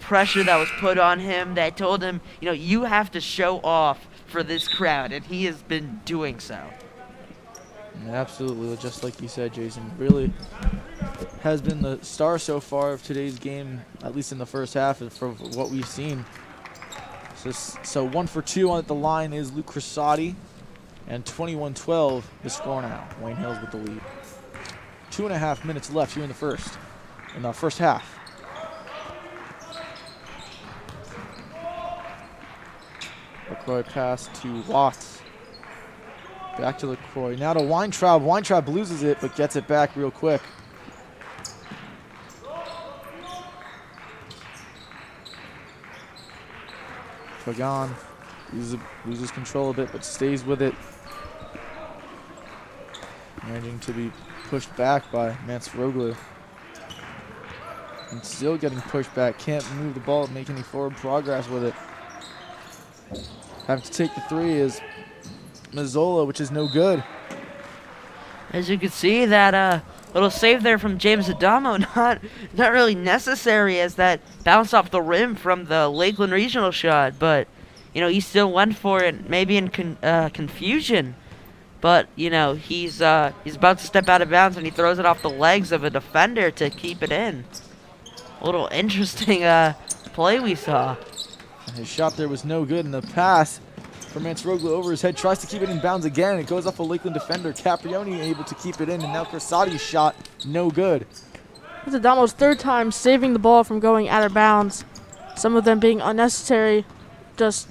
pressure that was put on him that told him, you have to show off for this crowd, and he has been doing so. Absolutely, just like you said, Jason. Really has been the star so far of today's game, at least in the first half, for what we've seen. So 1 for 2 on the line is Luke Crisati, and 21-12 the score now. Wayne Hills with the lead. 2.5 minutes left here in the first half. LaCroix pass to Watts. Back to LaCroix. Now to Weintraub. Weintraub loses it, but gets it back real quick. Pagan loses control a bit, but stays with it. Managing to be pushed back by Mansroglu. And still getting pushed back. Can't move the ball, make any forward progress with it. Having to take the three is Mazzola, which is no good. As you can see, that little save there from James Adamo, not really necessary, as that bounced off the rim from the Lakeland regional shot. But, he still went for it, maybe in confusion. But, he's about to step out of bounds, and he throws it off the legs of a defender to keep it in. A little interesting play we saw. And his shot there was no good, and the pass from Mansroglu over his head tries to keep it in bounds again. It goes off a Lakeland defender. Caprioni able to keep it in, and now Crisati's shot no good. It's Adamo's third time saving the ball from going out of bounds. Some of them being unnecessary. Just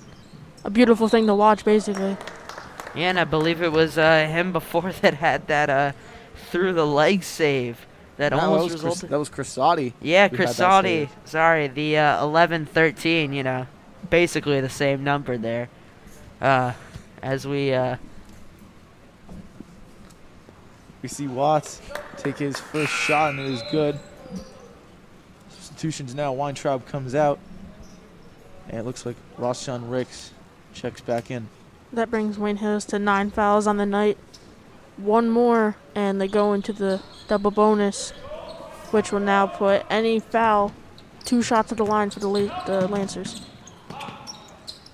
a beautiful thing to watch, basically. Yeah, and I believe it was him before that had that through the leg save that almost resulted. That was Crisati. Yeah, Crisati. Sorry, the 11-13. Basically the same number there. As we see Watts take his first shot, and it is good. Substitutions now. Weintraub comes out, and it looks like Roshan Ricks checks back in. That brings Wayne Hills to 9 fouls on the night. One more, and they go into the double bonus, which will now put any foul 2 shots at the line for the Lancers.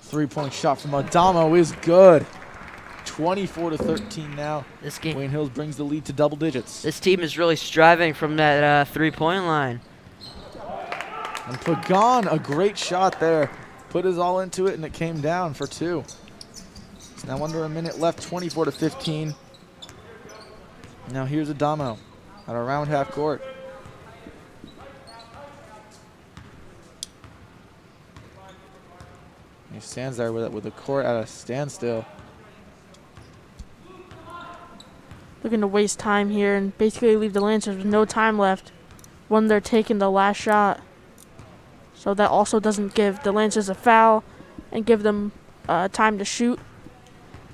3-point shot from Adamo is good. 24-13 now. This game, Wayne Hills brings the lead to double digits. This team is really striving from that 3-point line. And Pagan, a great shot there. Put his all into it, and it came down for 2. It's now under a minute left, 24-15. Now here's Adamo at around half court. He stands there with the court at a standstill. Looking to waste time here and basically leave the Lancers with no time left when they're taking the last shot. So that also doesn't give the Lancers a foul and give them time to shoot.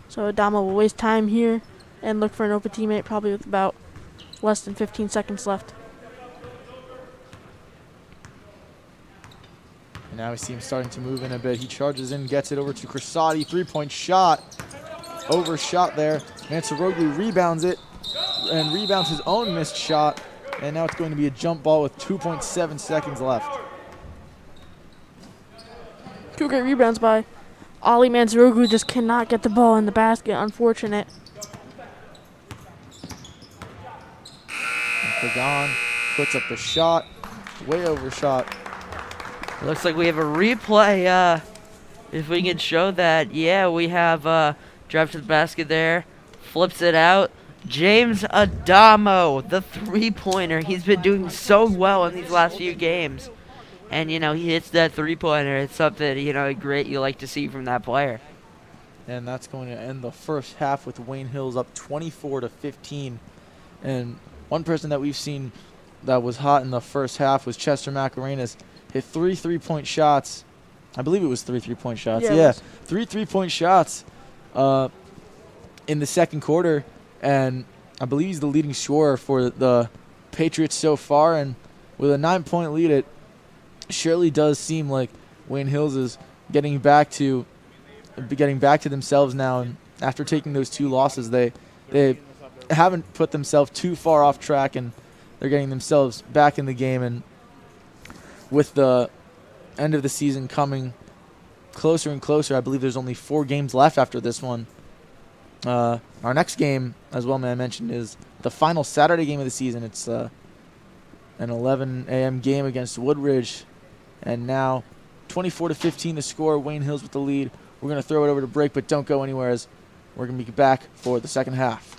So Adamo will waste time here and look for an open teammate, probably with about less than 15 seconds left. And now we see him starting to move in a bit. He charges in, gets it over to Crisati. 3-point shot. Overshot there. Mansroglu rebounds it and rebounds his own missed shot. And now it's going to be a jump ball with 2.7 seconds left. 2 great rebounds by Ali Mansroglu. Just cannot get the ball in the basket. Unfortunate. And Pagan puts up the shot. Way overshot. Looks like we have a replay. If we can show that, yeah, we have drive to the basket there, flips it out. James Adamo, the three-pointer. He's been doing so well in these last few games, and he hits that three-pointer. It's something great you like to see from that player. And that's going to end the first half with Wayne Hills up 24-15. And one person that we've seen that was hot in the first half was Chester Macarenas. hit 3 3-point shots. I believe it was 3 3-point shots. Yeah, it Yeah, was. 3 3-point shots in the second quarter, and I believe he's the leading scorer for the Patriots so far. And with a 9-point lead, it surely does seem like Wayne Hills is getting back to themselves now. And after taking those 2 losses, they haven't put themselves too far off track, and they're getting themselves back in the game. And with the end of the season coming closer and closer, I believe there's only 4 games left after this one. Our next game, as well, I mentioned, is the final Saturday game of the season. It's an 11 a.m. game against Woodridge, and now 24-15 the score. Wayne Hills with the lead. We're going to throw it over to break, but don't go anywhere, as we're going to be back for the second half.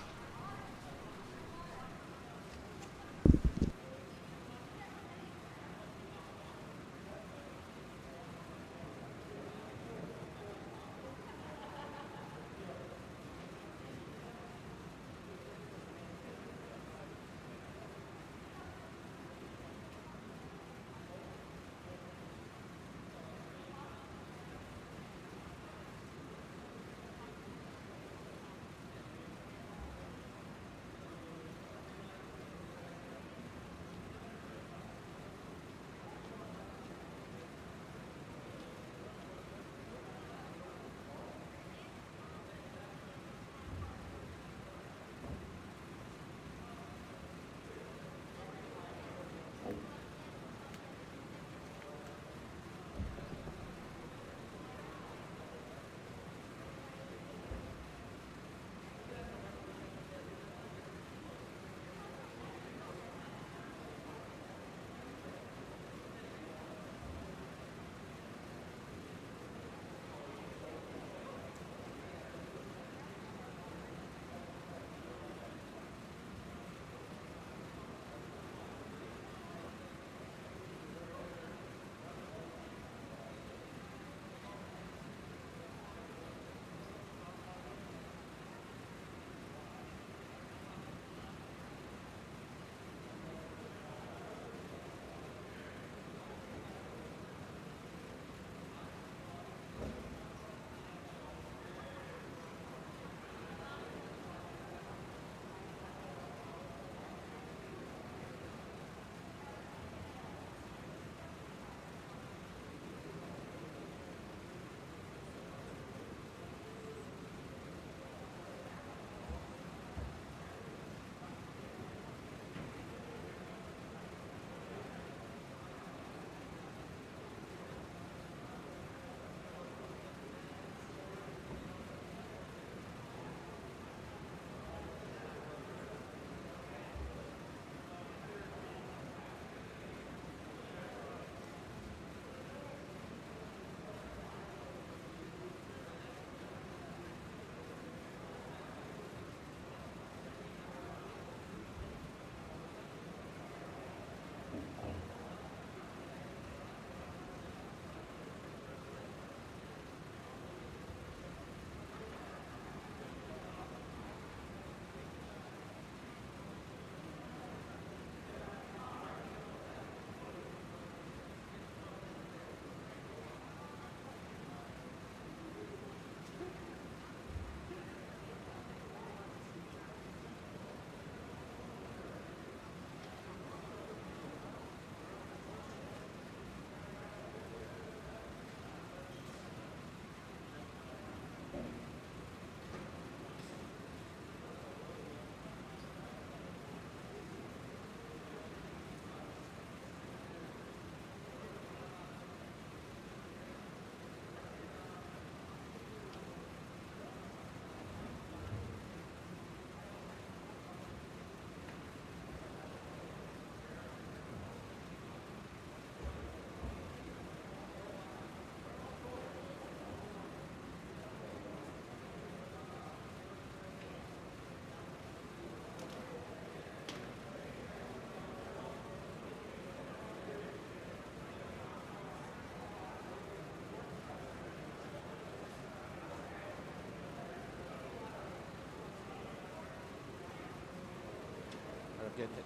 Get hit.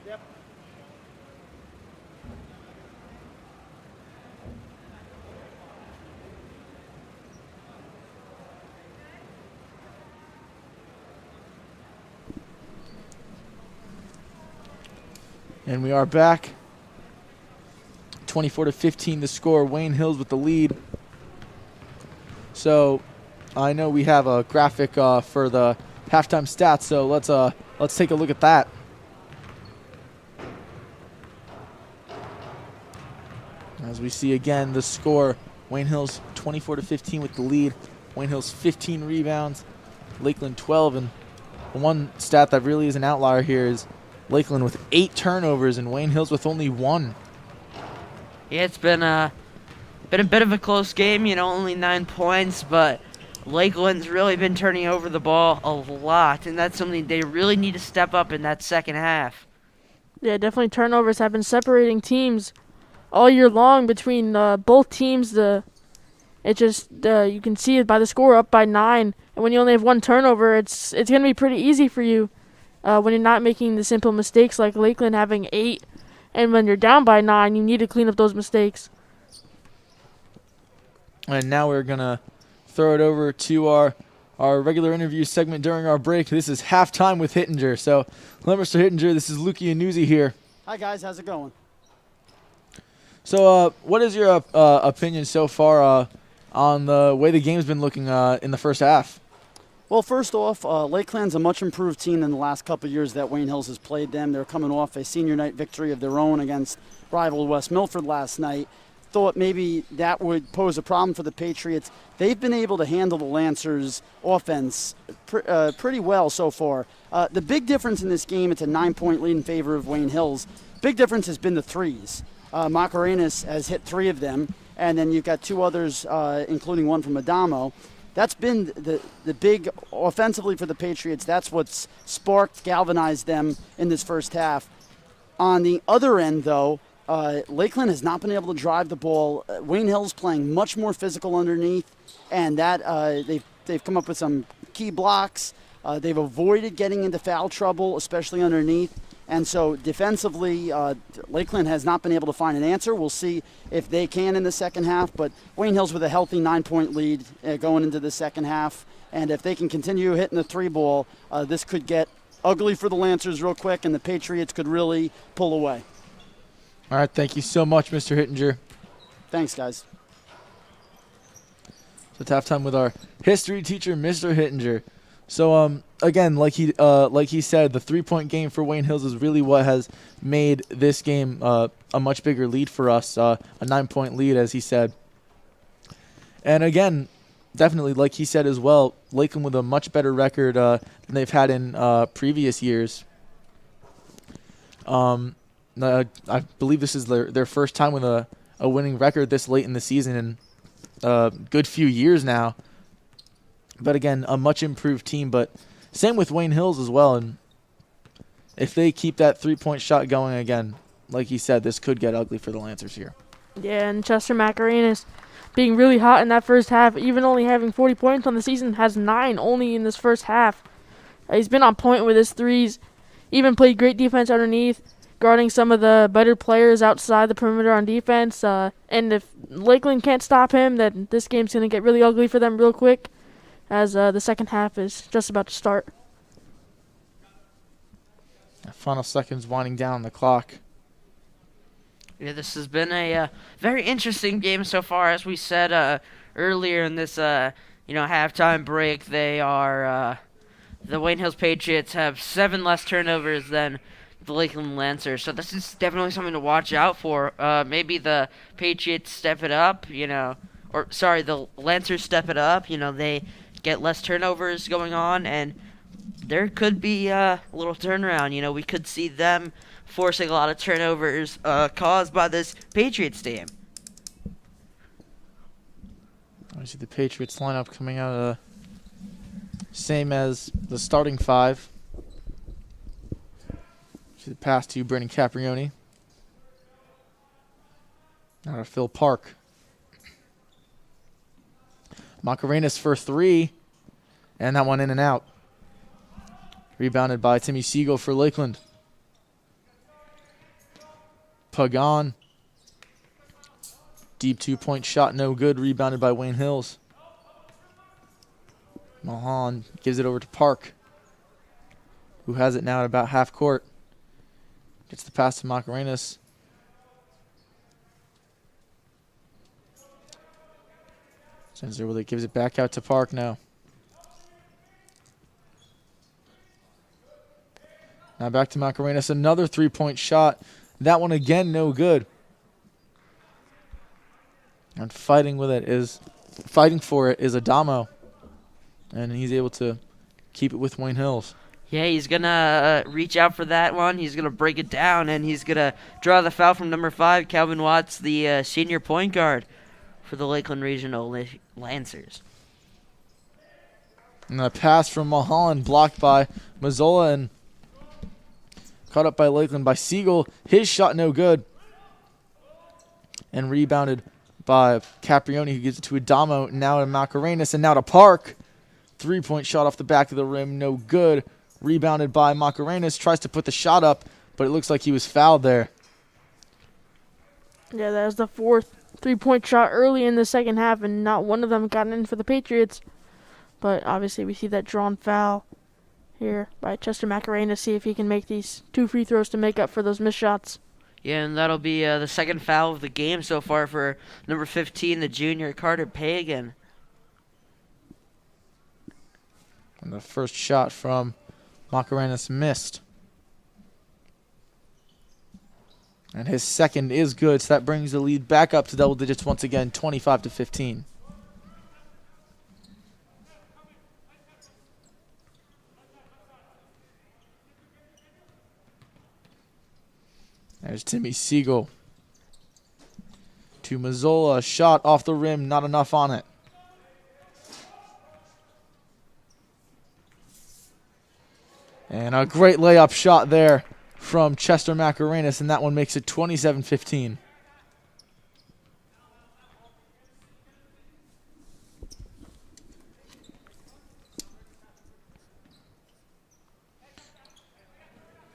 Yep. And we are back. 24-15 the score. Wayne Hills with the lead. So I know we have a graphic for the halftime stats, so let's take a look at that. As we see again the score, Wayne Hills 24-15 with the lead. Wayne Hills 15 rebounds, Lakeland 12, and the one stat that really is an outlier here is Lakeland with 8 turnovers and Wayne Hills with only 1. Yeah, it's been a bit of a close game, only 9 points, but Lakeland's really been turning over the ball a lot, and that's something they really need to step up in that second half. Yeah, definitely turnovers have been separating teams all year long between both teams. You can see it by the score, up by 9, and when you only have 1 turnover, it's going to be pretty easy for you when you're not making the simple mistakes like Lakeland having 8, and when you're down by 9, you need to clean up those mistakes. And now we're going to throw it over to our regular interview segment during our break. This is Halftime with Hittinger. So, hello, Mr. Hittinger. This is Lukey and Newsy here. Hi, guys. How's it going? So, what is your opinion so far on the way the game's been looking in the first half? Well, first off, Lakeland's a much improved team than the last couple of years that Wayne Hills has played them. They're coming off a senior night victory of their own against rival West Milford last night. Thought maybe that would pose a problem for the Patriots. They've been able to handle the Lancers' offense pretty well so far. The big difference in this game, it's a 9-point lead in favor of Wayne Hills. Big difference has been the threes. Macarenas has hit 3 of them, and then you've got 2 others, including one from Adamo. That's been the big offensively for the Patriots. That's what's galvanized them in this first half. On the other end, though, Lakeland has not been able to drive the ball. Wayne Hill's playing much more physical underneath, and that they've come up with some key blocks. They've avoided getting into foul trouble, especially underneath. And so defensively, Lakeland has not been able to find an answer. We'll see if they can in the second half. But Wayne Hills with a healthy 9-point lead going into the second half. And if they can continue hitting the 3-ball, this could get ugly for the Lancers real quick, and the Patriots could really pull away. All right, thank you so much, Mr. Hittinger. Thanks, guys. So it's halftime with our history teacher, Mr. Hittinger. So again, like he said, the 3-point game for Wayne Hills is really what has made this game a much bigger lead for us, a 9-point lead, as he said. And again, definitely, like he said as well, Lakeland with a much better record than they've had in previous years. I believe this is their first time with a winning record this late in the season in a good few years now. But again, a much improved team. But same with Wayne Hills as well. And if they keep that 3-point shot going again, like he said, this could get ugly for the Lancers here. Yeah, and Chester Macarenas being really hot in that first half, even only having 40 points on the season, has 9 only in this first half. He's been on point with his threes, even played great defense underneath, guarding some of the better players outside the perimeter on defense. And if Lakeland can't stop him, then this game's going to get really ugly for them real quick, as the second half is just about to start. Final seconds winding down the clock. Yeah, this has been a very interesting game so far. As we said earlier in this, halftime break, they are the Wayne Hills Patriots have 7 less turnovers than the Lakeland Lancers. So this is definitely something to watch out for. Maybe the Patriots step it up, the Lancers step it up. They get less turnovers going on, and there could be a little turnaround. We could see them forcing a lot of turnovers caused by this Patriots team. I see the Patriots lineup coming out same as the starting 5. See the pass to Brennan Caprioni. Now to Phil Park. Macarenas for 3, and that one in and out. Rebounded by Timmy Siegel for Lakeland. Pagan. Deep 2-point shot, no good. Rebounded by Wayne Hills. Mahan gives it over to Park, who has it now at about half court. Gets the pass to Macarenas. Sends it with it, gives it back out to Park now. Now back to Macarenas, another 3-point shot. That one again, no good. And fighting for it is Adamo. And he's able to keep it with Wayne Hills. Yeah, he's going to reach out for that one. He's going to break it down, and he's going to draw the foul from number 5, Calvin Watts, the senior point guard for the Lakeland Regional Lancers. And a pass from Mulholland blocked by Mazzola and caught up by Lakeland by Siegel. His shot no good. And rebounded by Caprioni, who gives it to Adamo. Now to Macarenas and now to Park. 3-point shot off the back of the rim, no good. Rebounded by Macarenas. Tries to put the shot up, but it looks like he was fouled there. Yeah, that was the 4th 3-point shot early in the second half, and not one of them got in for the Patriots. But obviously we see that drawn foul here by Chester Macarena. See if he can make these 2 free throws to make up for those missed shots. Yeah, and that'll be the second foul of the game so far for number 15, the junior Carter Pagan. And the first shot from Macarenas missed. And his second is good, so that brings the lead back up to double digits once again, 25-15. There's Timmy Siegel. To Mazzola, shot off the rim, not enough on it. And a great layup shot there from Chester Macarenas, and that one makes it 27-15.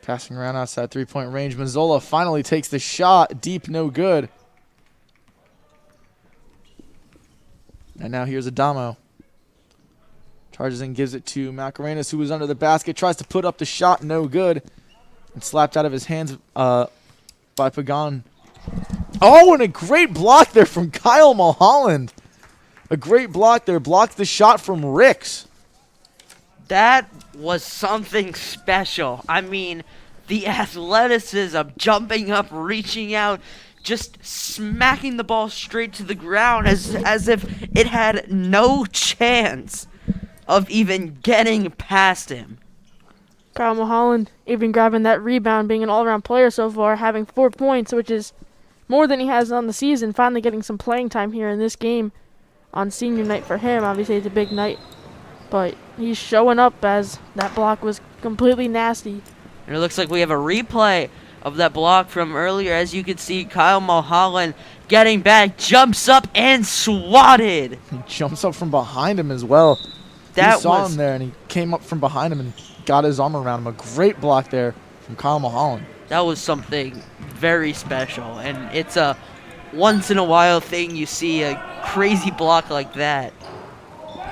Passing around outside 3-point range. Mazzola finally takes the shot. Deep, no good. And now here's Adamo. Charges and gives it to Macarenas, who was under the basket. Tries to put up the shot, no good. And slapped out of his hands by Pagan. Oh, and a great block there from Kyle Mulholland. A great block there. Blocked the shot from Ricks. That was something special. I mean, the athleticism, jumping up, reaching out, just smacking the ball straight to the ground as if it had no chance of even getting past him. Kyle Mulholland even grabbing that rebound, being an all-around player so far, having 4 points, which is more than he has on the season, finally getting some playing time here in this game on senior night for him. Obviously, it's a big night, but he's showing up as that block was completely nasty. And it looks like we have a replay of that block from earlier. As you can see, Kyle Mulholland getting back, jumps up and swatted. He jumps up from behind him as well. That he saw was him there, and he came up from behind him and got his arm around him. A great block there from Kyle Mulholland. That was something very special, and it's a once-in-a-while thing you see a crazy block like that.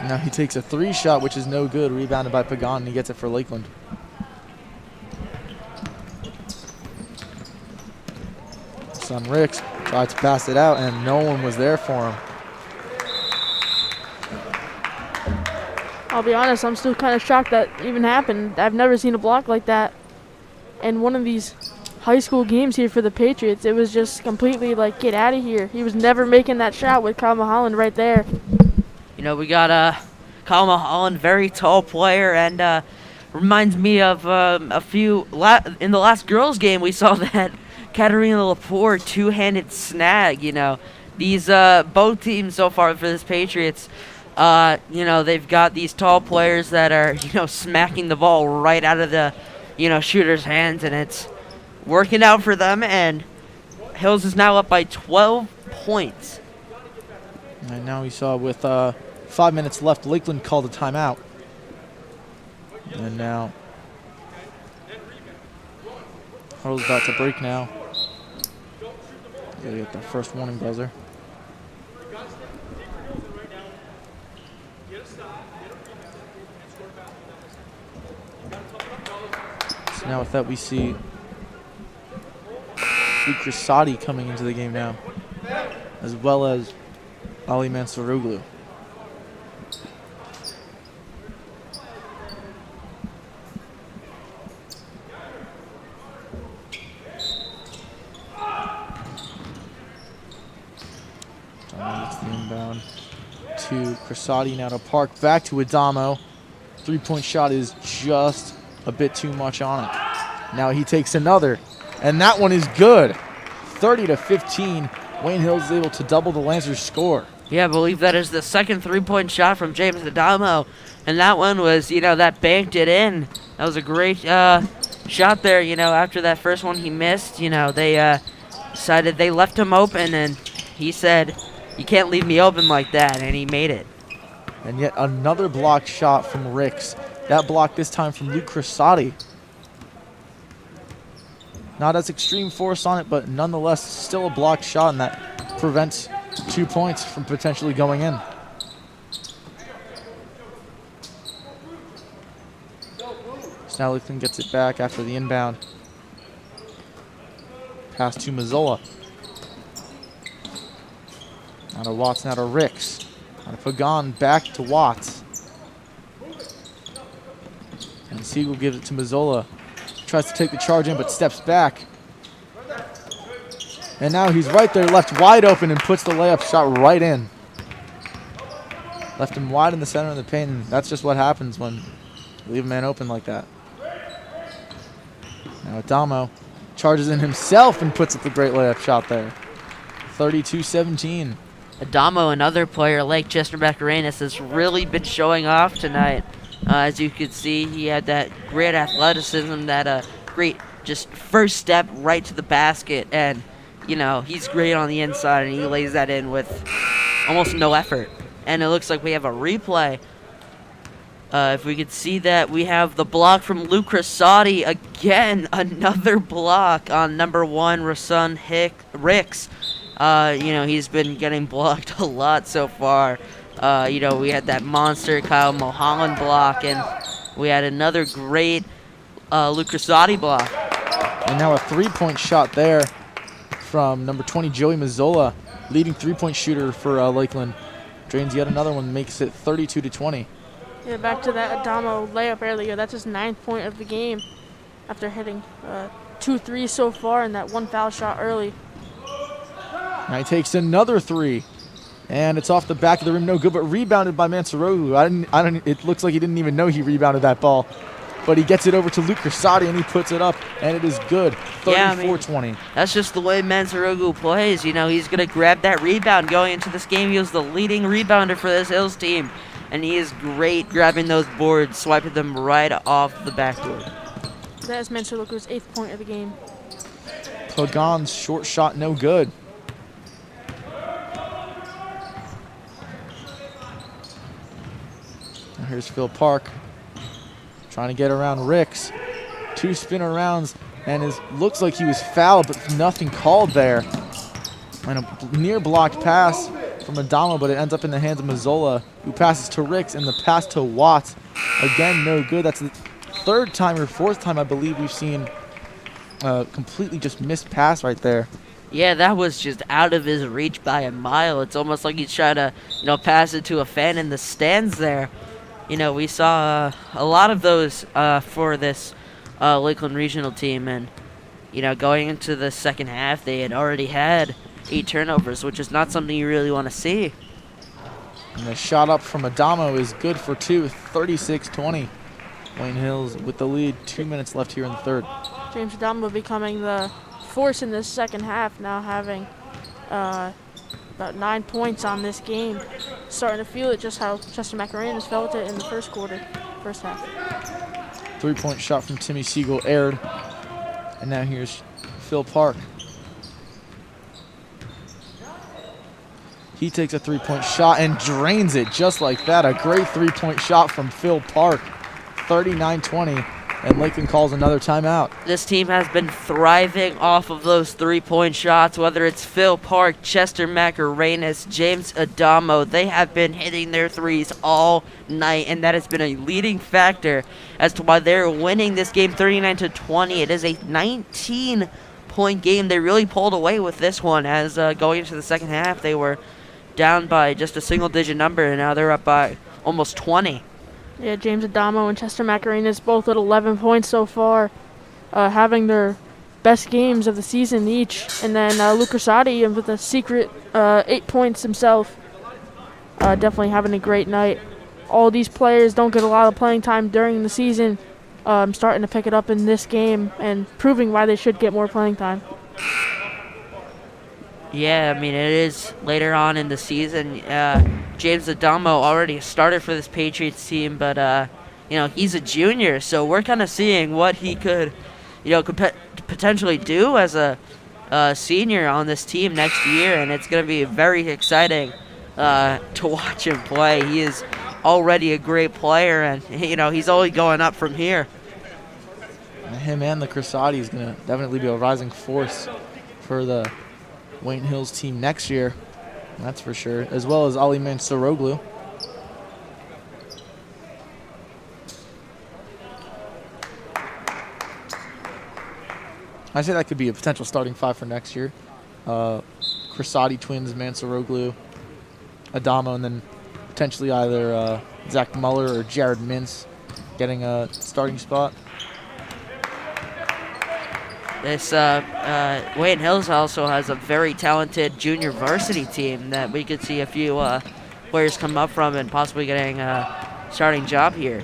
Now he takes a 3 shot, which is no good. Rebounded by Pagan, and he gets it for Lakeland. Son Ricks tried to pass it out, and no one was there for him. I'll be honest, I'm still kind of shocked that even happened. I've never seen a block like that in one of these high school games here for the Patriots. It was just completely like, get out of here. He was never making that shot with Kyle Mulholland right there. You know, we got Kyle Mulholland, very tall player, and reminds me of a few in the last girls' game. We saw that Katarina Lepore two-handed snag. You know, these both teams so far for this Patriots. You know, they've got these tall players that are, you know, smacking the ball right out of the, you know, shooter's hands, and it's working out for them. And Hills is now up by 12 points. And now we saw with 5 minutes left, Lakeland called a timeout. And now Huddle's about to break now. Gotta get that first warning buzzer. So now with that, we see Luke Rasati coming into the game now, as well as Ali Mansouroglu. The inbound to Crasati, now to Park, back to Adamo. Three-point shot is just a bit too much on it. Now he takes another, and that one is good. 30-15. Wayne Hills is able to double the Lancers' score. Yeah, I believe that is the second three-point shot from James Adamo, and that one was, that banked it in. That was a great shot there. After that first one he missed, they decided they left him open, and he said, "You can't leave me open like that," and he made it. And yet another blocked shot from Ricks. That block this time from Luke Crasati. Not as extreme force on it, but nonetheless still a blocked shot, and that prevents 2 points from potentially going in. So now Lakeland gets it back after the inbound. Pass to Mazzola. Now to Watts, now to Ricks. Now to Pagan, back to Watts. And Siegel gives it to Mazzola. Tries to take the charge in, but steps back. And now he's right there, left wide open, and puts the layup shot right in. Left him wide in the center of the paint, and that's just what happens when you leave a man open like that. Now Adamo charges in himself and puts up the great layup shot there. 32-17. Adamo, another player like Chester Macarenas, has really been showing off tonight. As you can see, he had that great athleticism, that great just first step right to the basket, and he's great on the inside, and he lays that in with almost no effort. And it looks like we have a replay. If we could see that, we have the block from Luke Crasati. Again, another block on number 1, Rasun Ricks. He's been getting blocked a lot so far. We had that monster Kyle Mulholland block, and we had another great Luke Crasati block. And now a three-point shot there from number 20, Joey Mazzola, leading three-point shooter for Lakeland. Drains yet another one, makes it 32-20. Yeah, back to that Adamo layup earlier. That's his 9th point of the game after hitting 2 threes so far and that one foul shot early. Now he takes another three, and it's off the back of the rim, no good, but rebounded by Mansouroglu. It looks like he didn't even know he rebounded that ball, but he gets it over to Luke Crasati, and he puts it up, and it is good. 34-20. That's just the way Mansouroglu plays. He's going to grab that rebound going into this game. He was the leading rebounder for this Hills team, and he is great grabbing those boards, swiping them right off the backboard. That is Mansouroglu's 8th point of the game. Pagan's short shot, no good. Here's Phil Park trying to get around Ricks. 2 spin arounds, and looks like he was fouled, but nothing called there. And a near blocked pass from Adamo, but it ends up in the hands of Mazzola, who passes to Ricks, and the pass to Watts. Again, no good. That's the 3rd time or 4th time I believe we've seen a completely just missed pass right there. Yeah, that was just out of his reach by a mile. It's almost like he's trying to, pass it to a fan in the stands there. We saw a lot of those for this Lakeland regional team, and going into the second half, they had already had 8 turnovers, which is not something you really want to see. And the shot up from Adamo is good for 2, 36-20. Wayne Hills with the lead, 2 minutes left here in the third. James Adamo becoming the force in this second half, now having about 9 points on this game. Starting to feel it just how Chester Macarenas felt it in the first half. 3-point shot from Timmy Siegel aired. And now here's Phil Park. He takes a 3-point shot and drains it just like that. A great 3-point shot from Phil Park. 39-20. And Lakeland calls another timeout. This team has been thriving off of those three-point shots, whether it's Phil Park, Chester Macarenas, James Adamo. They have been hitting their threes all night, and that has been a leading factor as to why they're winning this game 39-20. It is a 19-point game. They really pulled away with this one as going into the second half, they were down by just a single-digit number, and now they're up by almost 20. Yeah, James Adamo and Chester Macarenas both at 11 points so far, having their best games of the season each. And then Luke Rosati with a secret 8 points himself, definitely having a great night. All these players don't get a lot of playing time during the season, starting to pick it up in this game and proving why they should get more playing time. Yeah, I mean, it is later on in the season. James Adamo already started for this Patriots team, but, he's a junior, so we're kind of seeing what he could potentially do as a senior on this team next year, and it's going to be very exciting to watch him play. He is already a great player, and, he's only going up from here. Him and the Crosati is going to definitely be a rising force for the Wayne Hills team next year, that's for sure, as well as Ali Mansoroglu. I say that could be a potential starting five for next year. Crosati twins, Mansoroglu, Adamo, and then potentially either Zach Muller or Jared Mintz getting a starting spot. This Wayne Hills also has a very talented junior varsity team that we could see a few players come up from and possibly getting a starting job here.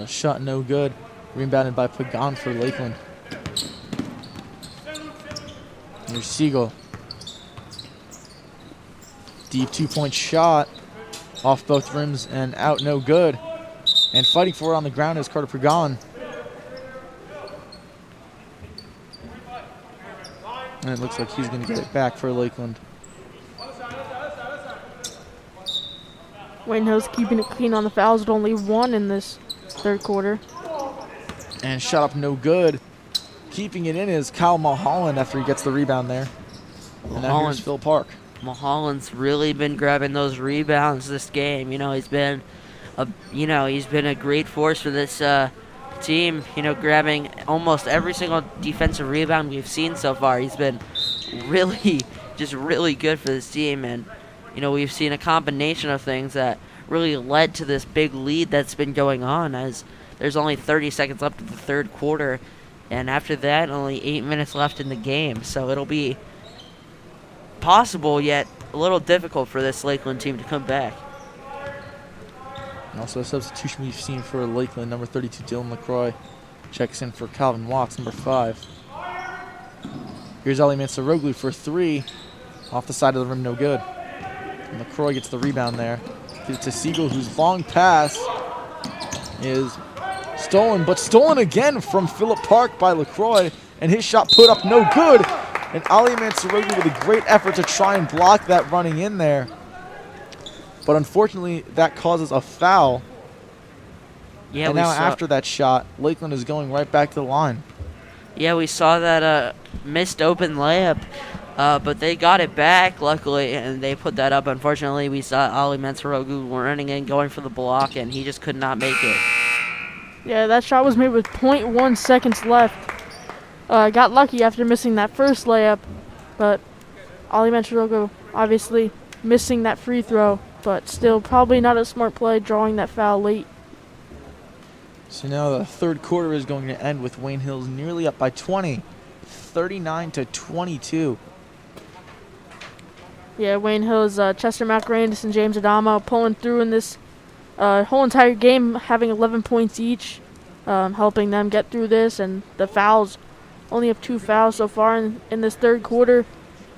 Shot no good. Rebounded by Pagan for Lakeland. Here's Siegel. Deep 2-point shot off both rims and out, no good. And fighting for it on the ground is Carter Pagan. And it looks like he's going to get it back for Lakeland. Wayne Hills keeping it clean on the fouls with only one in this third quarter. And shot up no good. Keeping it in is Kyle Mulholland after he gets the rebound there. And now here's Phil Park. Mulholland's really been grabbing those rebounds this game. He's been a great force for this team, grabbing almost every single defensive rebound we've seen so far. He's been really good for this team, and we've seen a combination of things that really led to this big lead that's been going on, as there's only 30 seconds left of the third quarter, and after that only 8 minutes left in the game. So it'll be possible, yet a little difficult for this Lakeland team to come back. And also a substitution we've seen for Lakeland, number 32, Dylan LaCroix, checks in for Calvin Watts, number 5. Here's Ali Mansoroglu for 3. Off the side of the rim, no good. And LaCroix gets the rebound there. Gives it to Siegel, whose long pass is stolen, but stolen again from Phillip Park by LaCroix. And his shot put up no good. And Ali Mansoroglu with a great effort to try and block that running in there. But unfortunately, that causes a foul. Yeah, and now after that shot, Lakeland is going right back to the line. Yeah, we saw that missed open layup, but they got it back, luckily, and they put that up. Unfortunately, we saw Ali Mansoroglu running in, going for the block, and he just could not make it. Yeah, that shot was made with 0.1 seconds left. Got lucky after missing that first layup, but Ali Mansoroglu obviously missing that free throw, but still probably not a smart play drawing that foul late. So now the third quarter is going to end with Wayne Hills nearly up by 20, 39-22. Yeah, Wayne Hills, Chester Macarenas and James Adamo pulling through in this whole entire game, having 11 points each, helping them get through this. And the fouls, only have 2 fouls so far in this third quarter.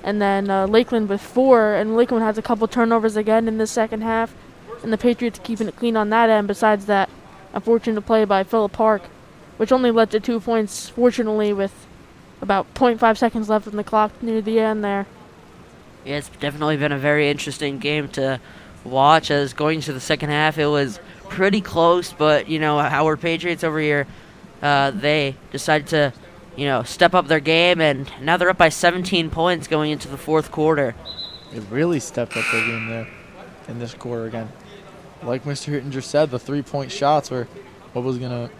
And then Lakeland with 4, and Lakeland has a couple turnovers again in the second half. And the Patriots keeping it clean on that end, besides that unfortunate play by Phillip Park, which only led to 2 points, fortunately, with about 0.5 seconds left on the clock near the end there. Yeah, it's definitely been a very interesting game to watch, as going to the second half, it was pretty close, but, our Patriots over here, they decided to, step up their game, and now they're up by 17 points going into the fourth quarter. They really stepped up their game there in this quarter again. Like Mr. Hittinger said, the three-point shots were what was going to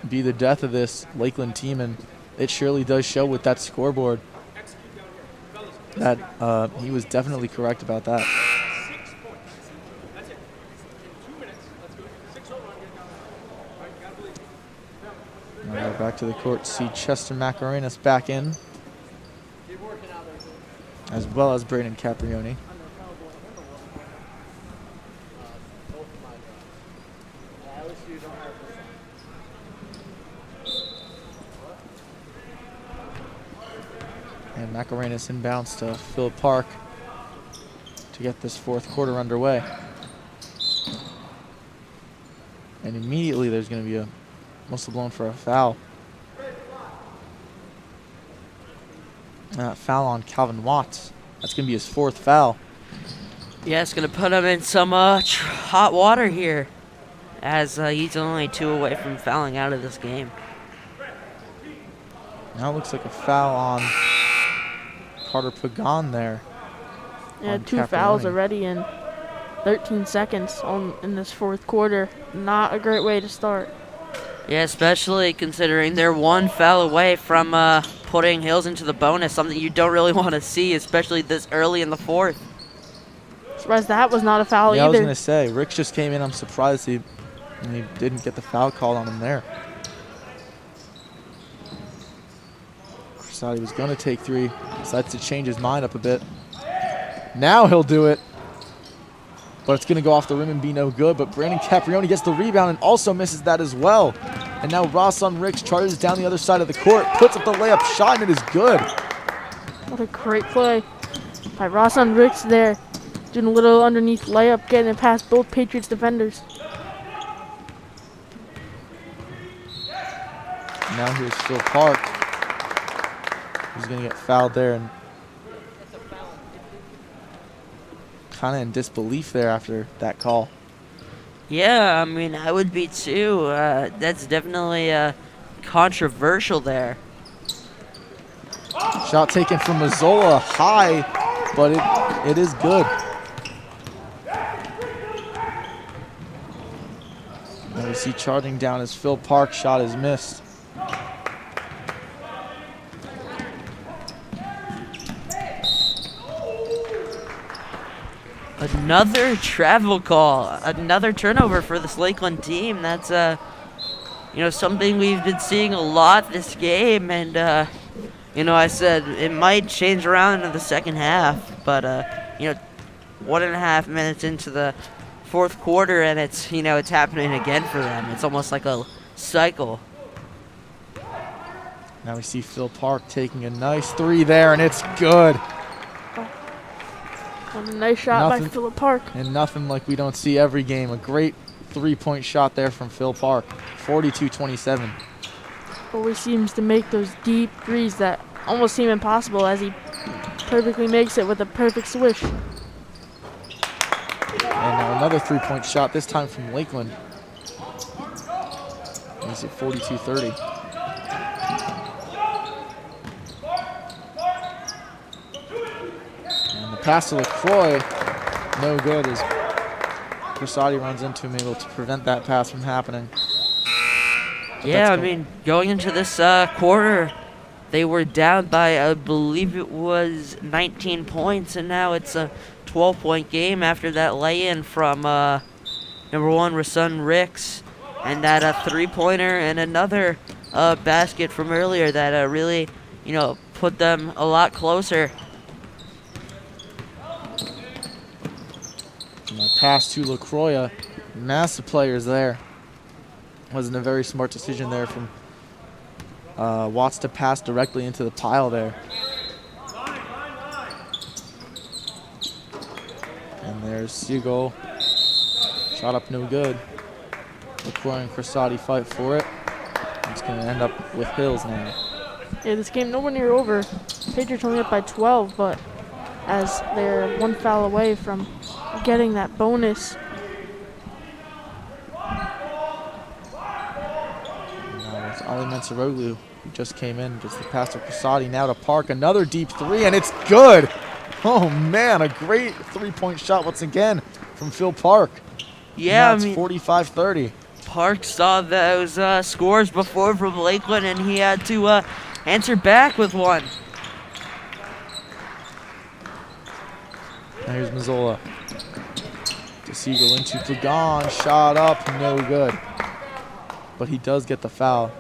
be the death of this Lakeland team, and it surely does show with that scoreboard that he was definitely correct about that. Now we're back to the court to see Chester Macarenas back in, as well as Braden Caprioni. And Macarenas inbounds to Phil Park to get this fourth quarter underway. And immediately there's going to be a whistle blown for a foul. Foul on Calvin Watts. That's going to be his fourth foul. Yeah, it's going to put him in some hot water here, as he's only 2 away from fouling out of this game. Now it looks like a foul on Carter Pagan there. Yeah, 2 fouls already in 13 seconds in this fourth quarter. Not a great way to start. Yeah, especially considering they're 1 foul away from putting Hills into the bonus, something you don't really want to see, especially this early in the fourth. Surprised that was not a foul either. I was going to say, Rick just came in. I'm surprised he didn't get the foul called on him there. Thought he was going to take 3. Decides to change his mind up a bit. Now he'll do it. But it's going to go off the rim and be no good. But Brandon Caprioni gets the rebound and also misses that as well. And now Rosson Ricks charges down the other side of the court, puts up the layup shot, and it is good. What a great play by Rosson Ricks there. Doing a little underneath layup, getting it past both Patriots defenders. Now here's Phil Park. He's going to get fouled there, and kind of in disbelief there after that call. Yeah, I mean, I would be too. That's definitely controversial there. Shot taken from Mazzola high, but it is good. And we see charging down as Phil Park. Shot is missed. Another travel call, another turnover for this Lakeland team. That's something we've been seeing a lot this game, and I said it might change around in the second half, but 1.5 minutes into the fourth quarter, and it's happening again for them. It's almost like a cycle. Now we see Phil Park taking a nice 3 there, and it's good. A nice shot by Philip Park. And nothing like we don't see every game. A great 3-point shot there from Phil Park. 42-27. Always seems to make those deep threes that almost seem impossible, as he perfectly makes it with a perfect swish. And now another 3-point shot, this time from Lakeland. He's at 42-30. Pass to LaCroix, no good as Crissati runs into him, able to prevent that pass from happening. But yeah, I mean, going into this quarter, they were down by, I believe it was 19 points, and now it's a 12-point game after that lay-in from number 1, Rasun Ricks, and that 3-pointer and another basket from earlier that really, put them a lot closer. Pass to LaCroix, massive players there. Wasn't a very smart decision there from Watts to pass directly into the pile there. And there's Siegel. Shot up no good. LaCroix and Crissati fight for it. It's going to end up with Hills now. Yeah, this game nowhere near over. Patriots only up by 12, but as they're one foul away from getting that bonus. Now it's Ali Mensaroglu, who just came in, gets the pass to Prasadi, now to Park, another deep three, and it's good. Oh man, a great three-point shot once again from Phil Park. Yeah, Now it's 45-30. Park saw those scores before from Lakeland, and he had to answer back with one. Now here's Mazzola. To Siegel into Pagan, shot up, no good. But he does get the foul.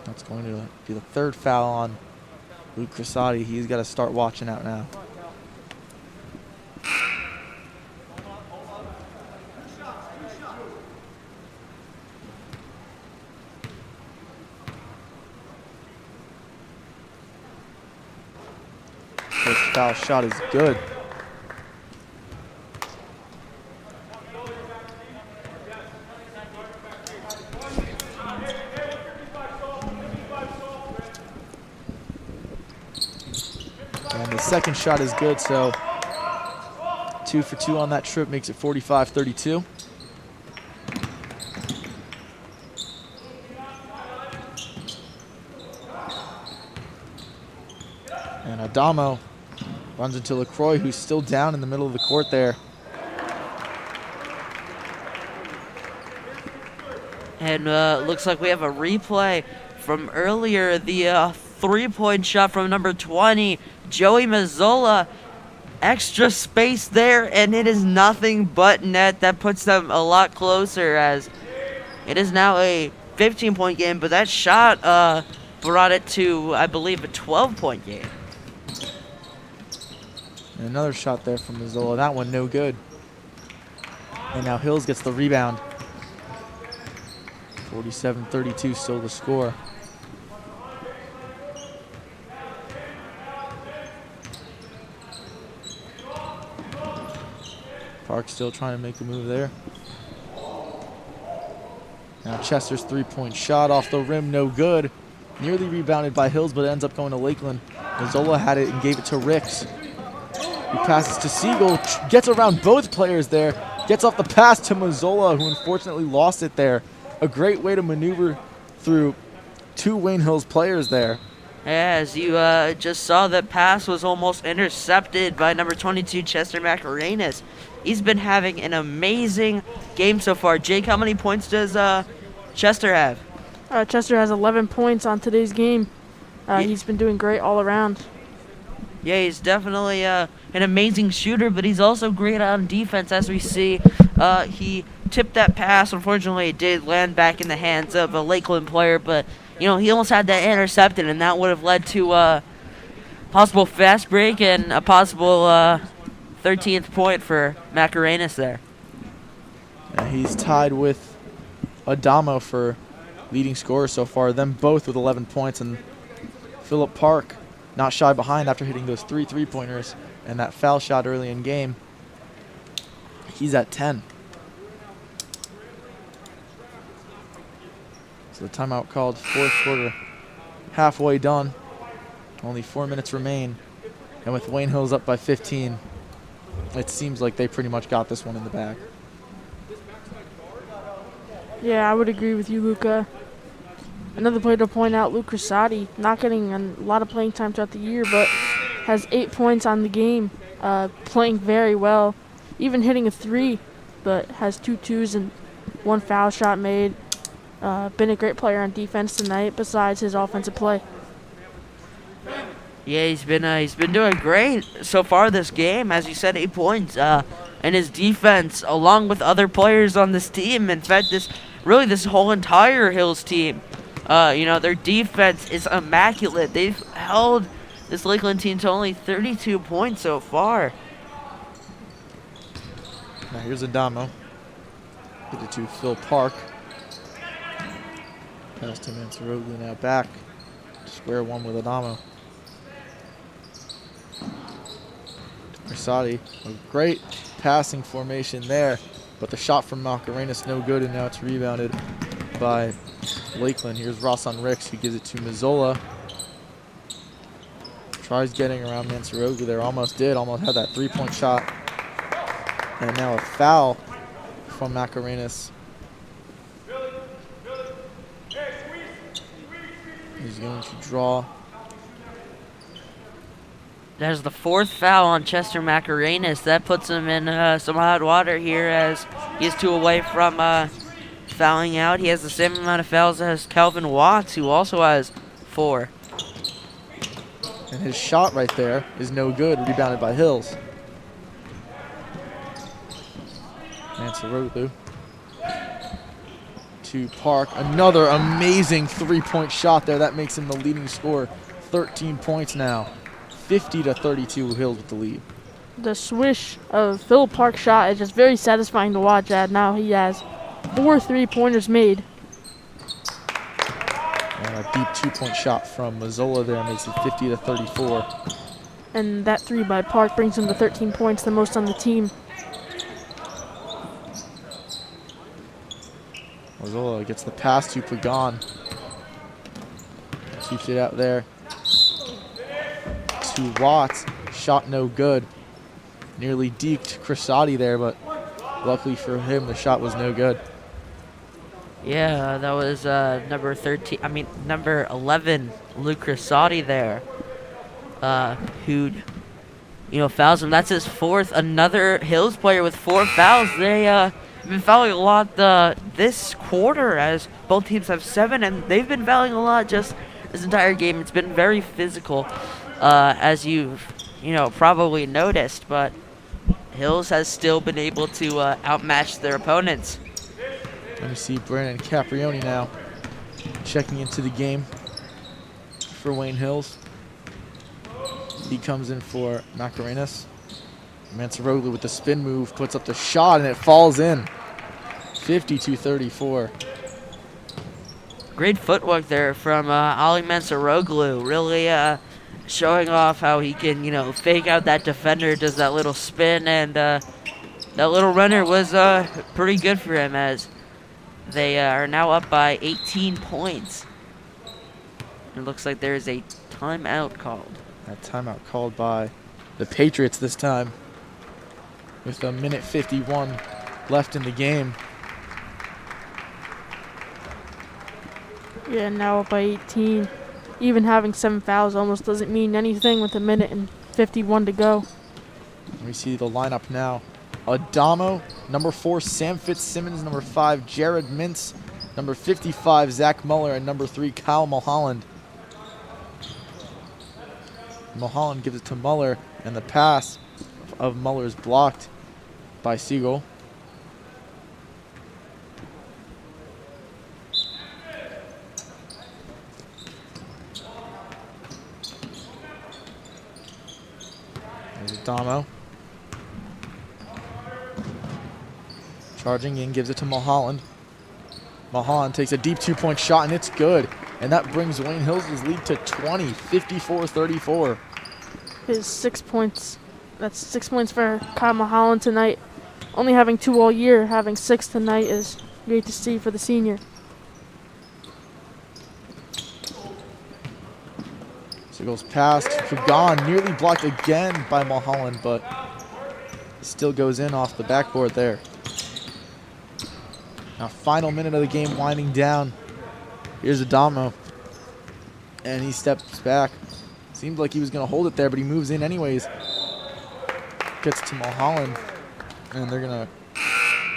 That's going to be the third foul on Luke Crissati. He's got to start watching out now. First foul shot is good. And the second shot is good, so 2 for 2 on that trip makes it 45-32. And Adamo runs into LaCroix, who's still down in the middle of the court there. And looks like we have a replay from earlier. The three-point shot from number 20, Joey Mazzola. Extra space there, and it is nothing but net. That puts them a lot closer, as it is now a 15-point game, but that shot brought it to, I believe, a 12-point game. And another shot there from Mazzola. That one no good. And now Hills gets the rebound. 47-32 still the score. Park still trying to make a move there. Now Chester's three-point shot off the rim, no good. Nearly rebounded by Hills, but it ends up going to Lakeland. Mazzola had it and gave it to Ricks. He passes to Siegel, gets around both players there, gets off the pass to Mazzola, who unfortunately lost it there. A great way to maneuver through two Wayne Hills players there. As you just saw, that pass was almost intercepted by number 22, Chester Macarenas. He's been having an amazing game so far. Jake, how many points does Chester have? Chester has 11 points on today's game. He's been doing great all around. Yeah, he's definitely an amazing shooter, but he's also great on defense, as we see. He tipped that pass. Unfortunately, it did land back in the hands of a Lakeland player, but he almost had that intercepted, and that would have led to a possible fast break and a possible 13th point for Macarenas there. Yeah, he's tied with Adamo for leading scorer so far, them both with 11 points, and Philip Park not shy behind after hitting those three three-pointers and that foul shot early in game. He's at 10. So the timeout called, fourth quarter halfway done. Only 4 minutes remain. And with Wayne Hills up by 15, it seems like they pretty much got this one in the bag. Yeah, I would agree with you, Luca. Another player to point out, Luke Crissati, not getting a lot of playing time throughout the year, but has 8 points on the game, playing very well, even hitting a three, but has 2 twos and 1 foul shot made. Been a great player on defense tonight, besides his offensive play. Yeah, he's been doing great so far this game. As you said, 8 points, and his defense, along with other players on this team. In fact, this whole entire Hills team. Their defense is immaculate. They've held this Lakeland team to only 32 points so far. Now here's Adamo. Get it to Phil Park. Pass to Mansoroglu, now back to square one with Adamo. Marsati, a great passing formation there, but the shot from Macarenas no good, and now it's rebounded by Lakeland. Here's Ross on Ricks, who gives it to Mazzola. Tries getting around Mansarogu there. Almost did. Almost had that three-point shot. And now a foul from Macarenas. He's going to draw. There's the fourth foul on Chester Macarenas. That puts him in some hot water here as he's 2 away from fouling out. He has the same amount of fouls as Calvin Watts, who also has 4. And his shot right there is no good, rebounded by Hills. Mansarogu to Park. Another amazing three-point shot there. That makes him the leading scorer. 13 points now. 50-32, Hills with the lead. The swish of Phil Park's shot is just very satisfying to watch. Now he has 4 3-pointers made. And a deep 2-point shot from Mazzola there makes it 50-34. And that 3 by Park brings him to 13 points, the most on the team. Mazzola gets the pass to Pagan. Keeps it out there to Watts. Shot no good. Nearly deked Crisati there, but luckily for him, the shot was no good. Yeah, that was number 11, Luke Crisati there, who, fouls him. That's his 4th. Another Hills player with 4 fouls. They have been fouling a lot this quarter, as both teams have 7, and they've been fouling a lot just this entire game. It's been very physical, as you've probably noticed, but Hills has still been able to outmatch their opponents. Let me see Brandon Caprioni now checking into the game for Wayne Hills. He comes in for Macarenas. Mansarogu with the spin move puts up the shot and it falls in. 52-34. Great footwork there from Ali Mansarogu, really showing off how he can, fake out that defender, does that little spin, and that little runner was pretty good for him, as they are now up by 18 points. It looks like there is a timeout called. That timeout called by the Patriots this time, with 1:51 left in the game. Yeah, now up by 18. Even having 7 fouls almost doesn't mean anything with 1:51 to go. We see the lineup now. Adamo, number 4, Sam Fitzsimmons, number 5, Jared Mintz, number 55, Zach Muller, and number 3, Kyle Mulholland. Mulholland gives it to Muller, and the pass of Muller is blocked by Siegel. There's Adamo. Charging in, gives it to Mulholland. Mulholland takes a deep 2-point shot, and it's good. And that brings Wayne Hills' lead to 20, 54-34. His 6 points. That's 6 points for Kyle Mulholland tonight. Only having 2 all year, having 6 tonight is great to see for the senior. So it goes past Pagan, nearly blocked again by Mulholland, but it still goes in off the backboard there. Now, final minute of the game winding down. Here's Adamo. And he steps back. Seemed like he was going to hold it there, but he moves in anyways. Gets to Mulholland. And they're going to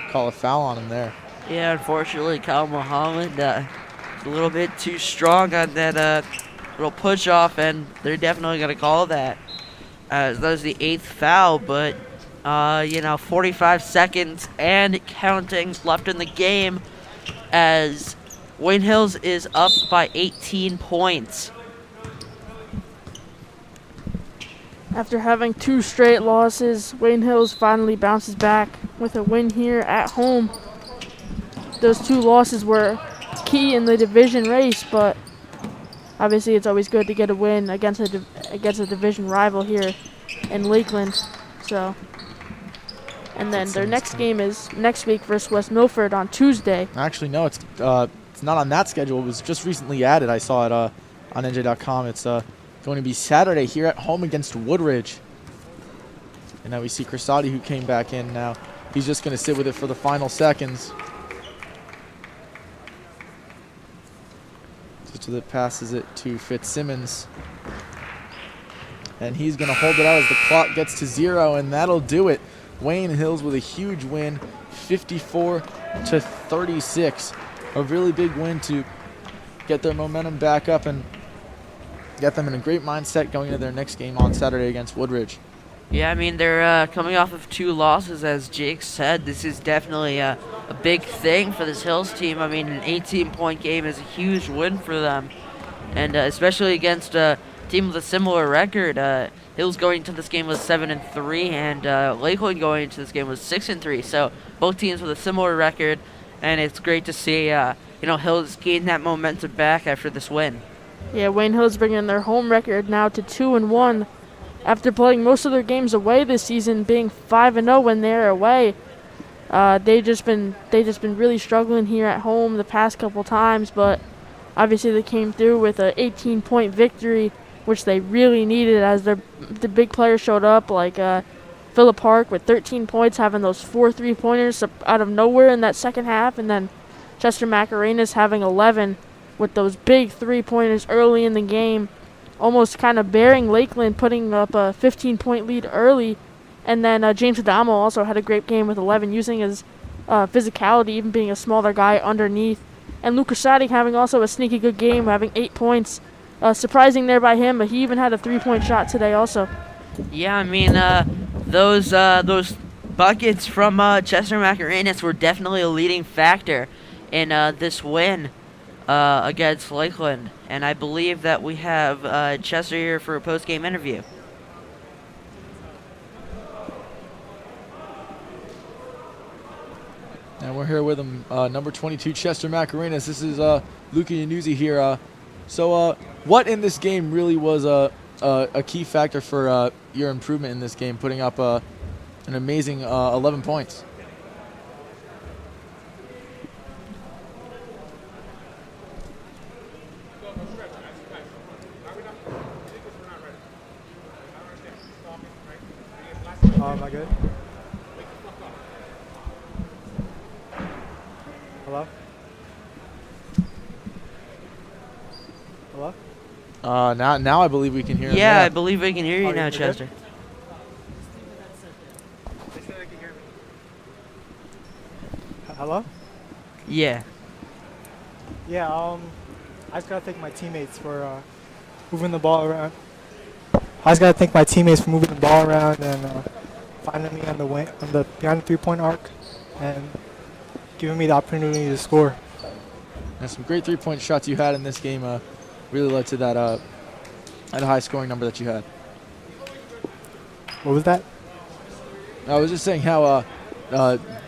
call a foul on him there. Yeah, unfortunately, Kyle Mulholland a little bit too strong on that little push off, and they're definitely going to call that. That was the 8th foul, but 45 seconds and counting left in the game, as Wayne Hills is up by 18 points. After having 2 straight losses, Wayne Hills finally bounces back with a win here at home. Those 2 losses were key in the division race, but obviously it's always good to get a win against a division rival here in Lakeland. And then their next game is next week versus West Milford on Tuesday. Actually, no, it's not on that schedule. It was just recently added. I saw it on NJ.com. It's going to be Saturday here at home against Woodridge. And now we see Crisati, who came back in now. He's just going to sit with it for the final seconds. So that passes it to Fitzsimmons. And he's going to hold it out as the clock gets to 0, and that'll do it. Wayne Hills with a huge win, 54-36. A really big win to get their momentum back up and get them in a great mindset going into their next game on Saturday against Woodridge. Yeah, I mean, they're coming off of 2 losses, as Jake said. This is definitely a big thing for this Hills team. I mean, an 18-point game is a huge win for them, and especially against a team with a similar record. Hills going into this game was 7-3, and Lakeland going into this game was 6-3. So both teams with a similar record, and it's great to see Hills gain that momentum back after this win. Yeah, Wayne Hills bringing their home record now to 2-1 after playing most of their games away this season, being 5-0 when they're away. They just been really struggling here at home the past couple times, but obviously they came through with an 18-point victory, which they really needed as the big players showed up, like Phillip Park with 13 points, having those 4 3-pointers out of nowhere in that second half, and then Chester Macarenas having 11 with those big 3-pointers early in the game, almost kind of bearing Lakeland, putting up a 15-point lead early. And then James Adamo also had a great game with 11, using his physicality, even being a smaller guy underneath. And Luke Crisati having also a sneaky good game, having 8 points. Surprising there by him, but he even had a 3-point shot today also. Yeah, I mean, those buckets from Chester Macarenas were definitely a leading factor in this win against Lakeland. And I believe that we have Chester here for a post-game interview. And we're here with him, number 22, Chester Macarenas. This is Luca Iannuzzi here. So what in this game really was a key factor for your improvement in this game, putting up an amazing 11 points? Am I good? Hello? Hello? Now I believe we can hear him. Yeah, I believe we can hear you Oh, now, you're good? Chester. Hello? Yeah. Yeah, I just gotta thank my teammates for moving the ball around. I just gotta thank my teammates for moving the ball around and finding me on the behind the 3-point arc and giving me the opportunity to score. And some great 3-point shots you had in this game really led to that high scoring number that you had. What was that? I was just saying how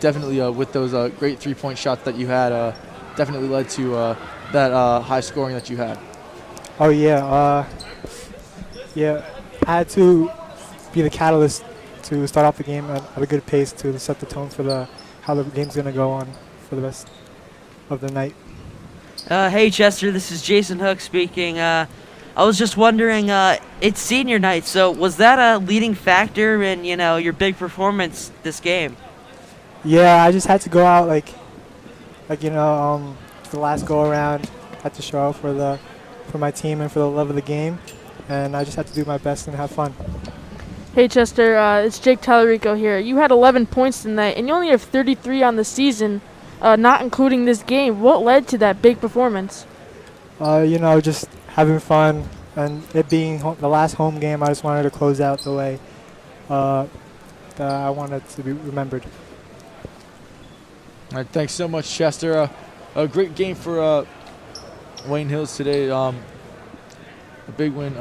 definitely with those great 3-point shots that you had definitely led to that high scoring that you had. Oh yeah, yeah. I had to be the catalyst to start off the game at a good pace to set the tone for how the game's gonna go on for the rest of the night. Hey, Chester, this is Jason Hook speaking. I was just wondering, it's senior night, so was that a leading factor in, your big performance this game? Yeah, I just had to go out for the last go around. Had to show out for my team and for the love of the game, and I just had to do my best and have fun. Hey Chester, it's Jake Tallarico here. You had 11 points tonight, and you only have 33 on the season, not including this game. What led to that big performance? Just having fun, and it being the last home game, I just wanted to close out the way that I wanted to be remembered. All right, thanks so much, Chester. A great game for Wayne Hills today. A big win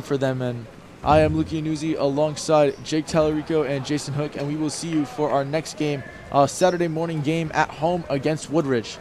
for them. And I am Luca Iannuzzi alongside Jake Tallarico and Jason Hook, and we will see you for our next game, Saturday morning game at home against Woodridge.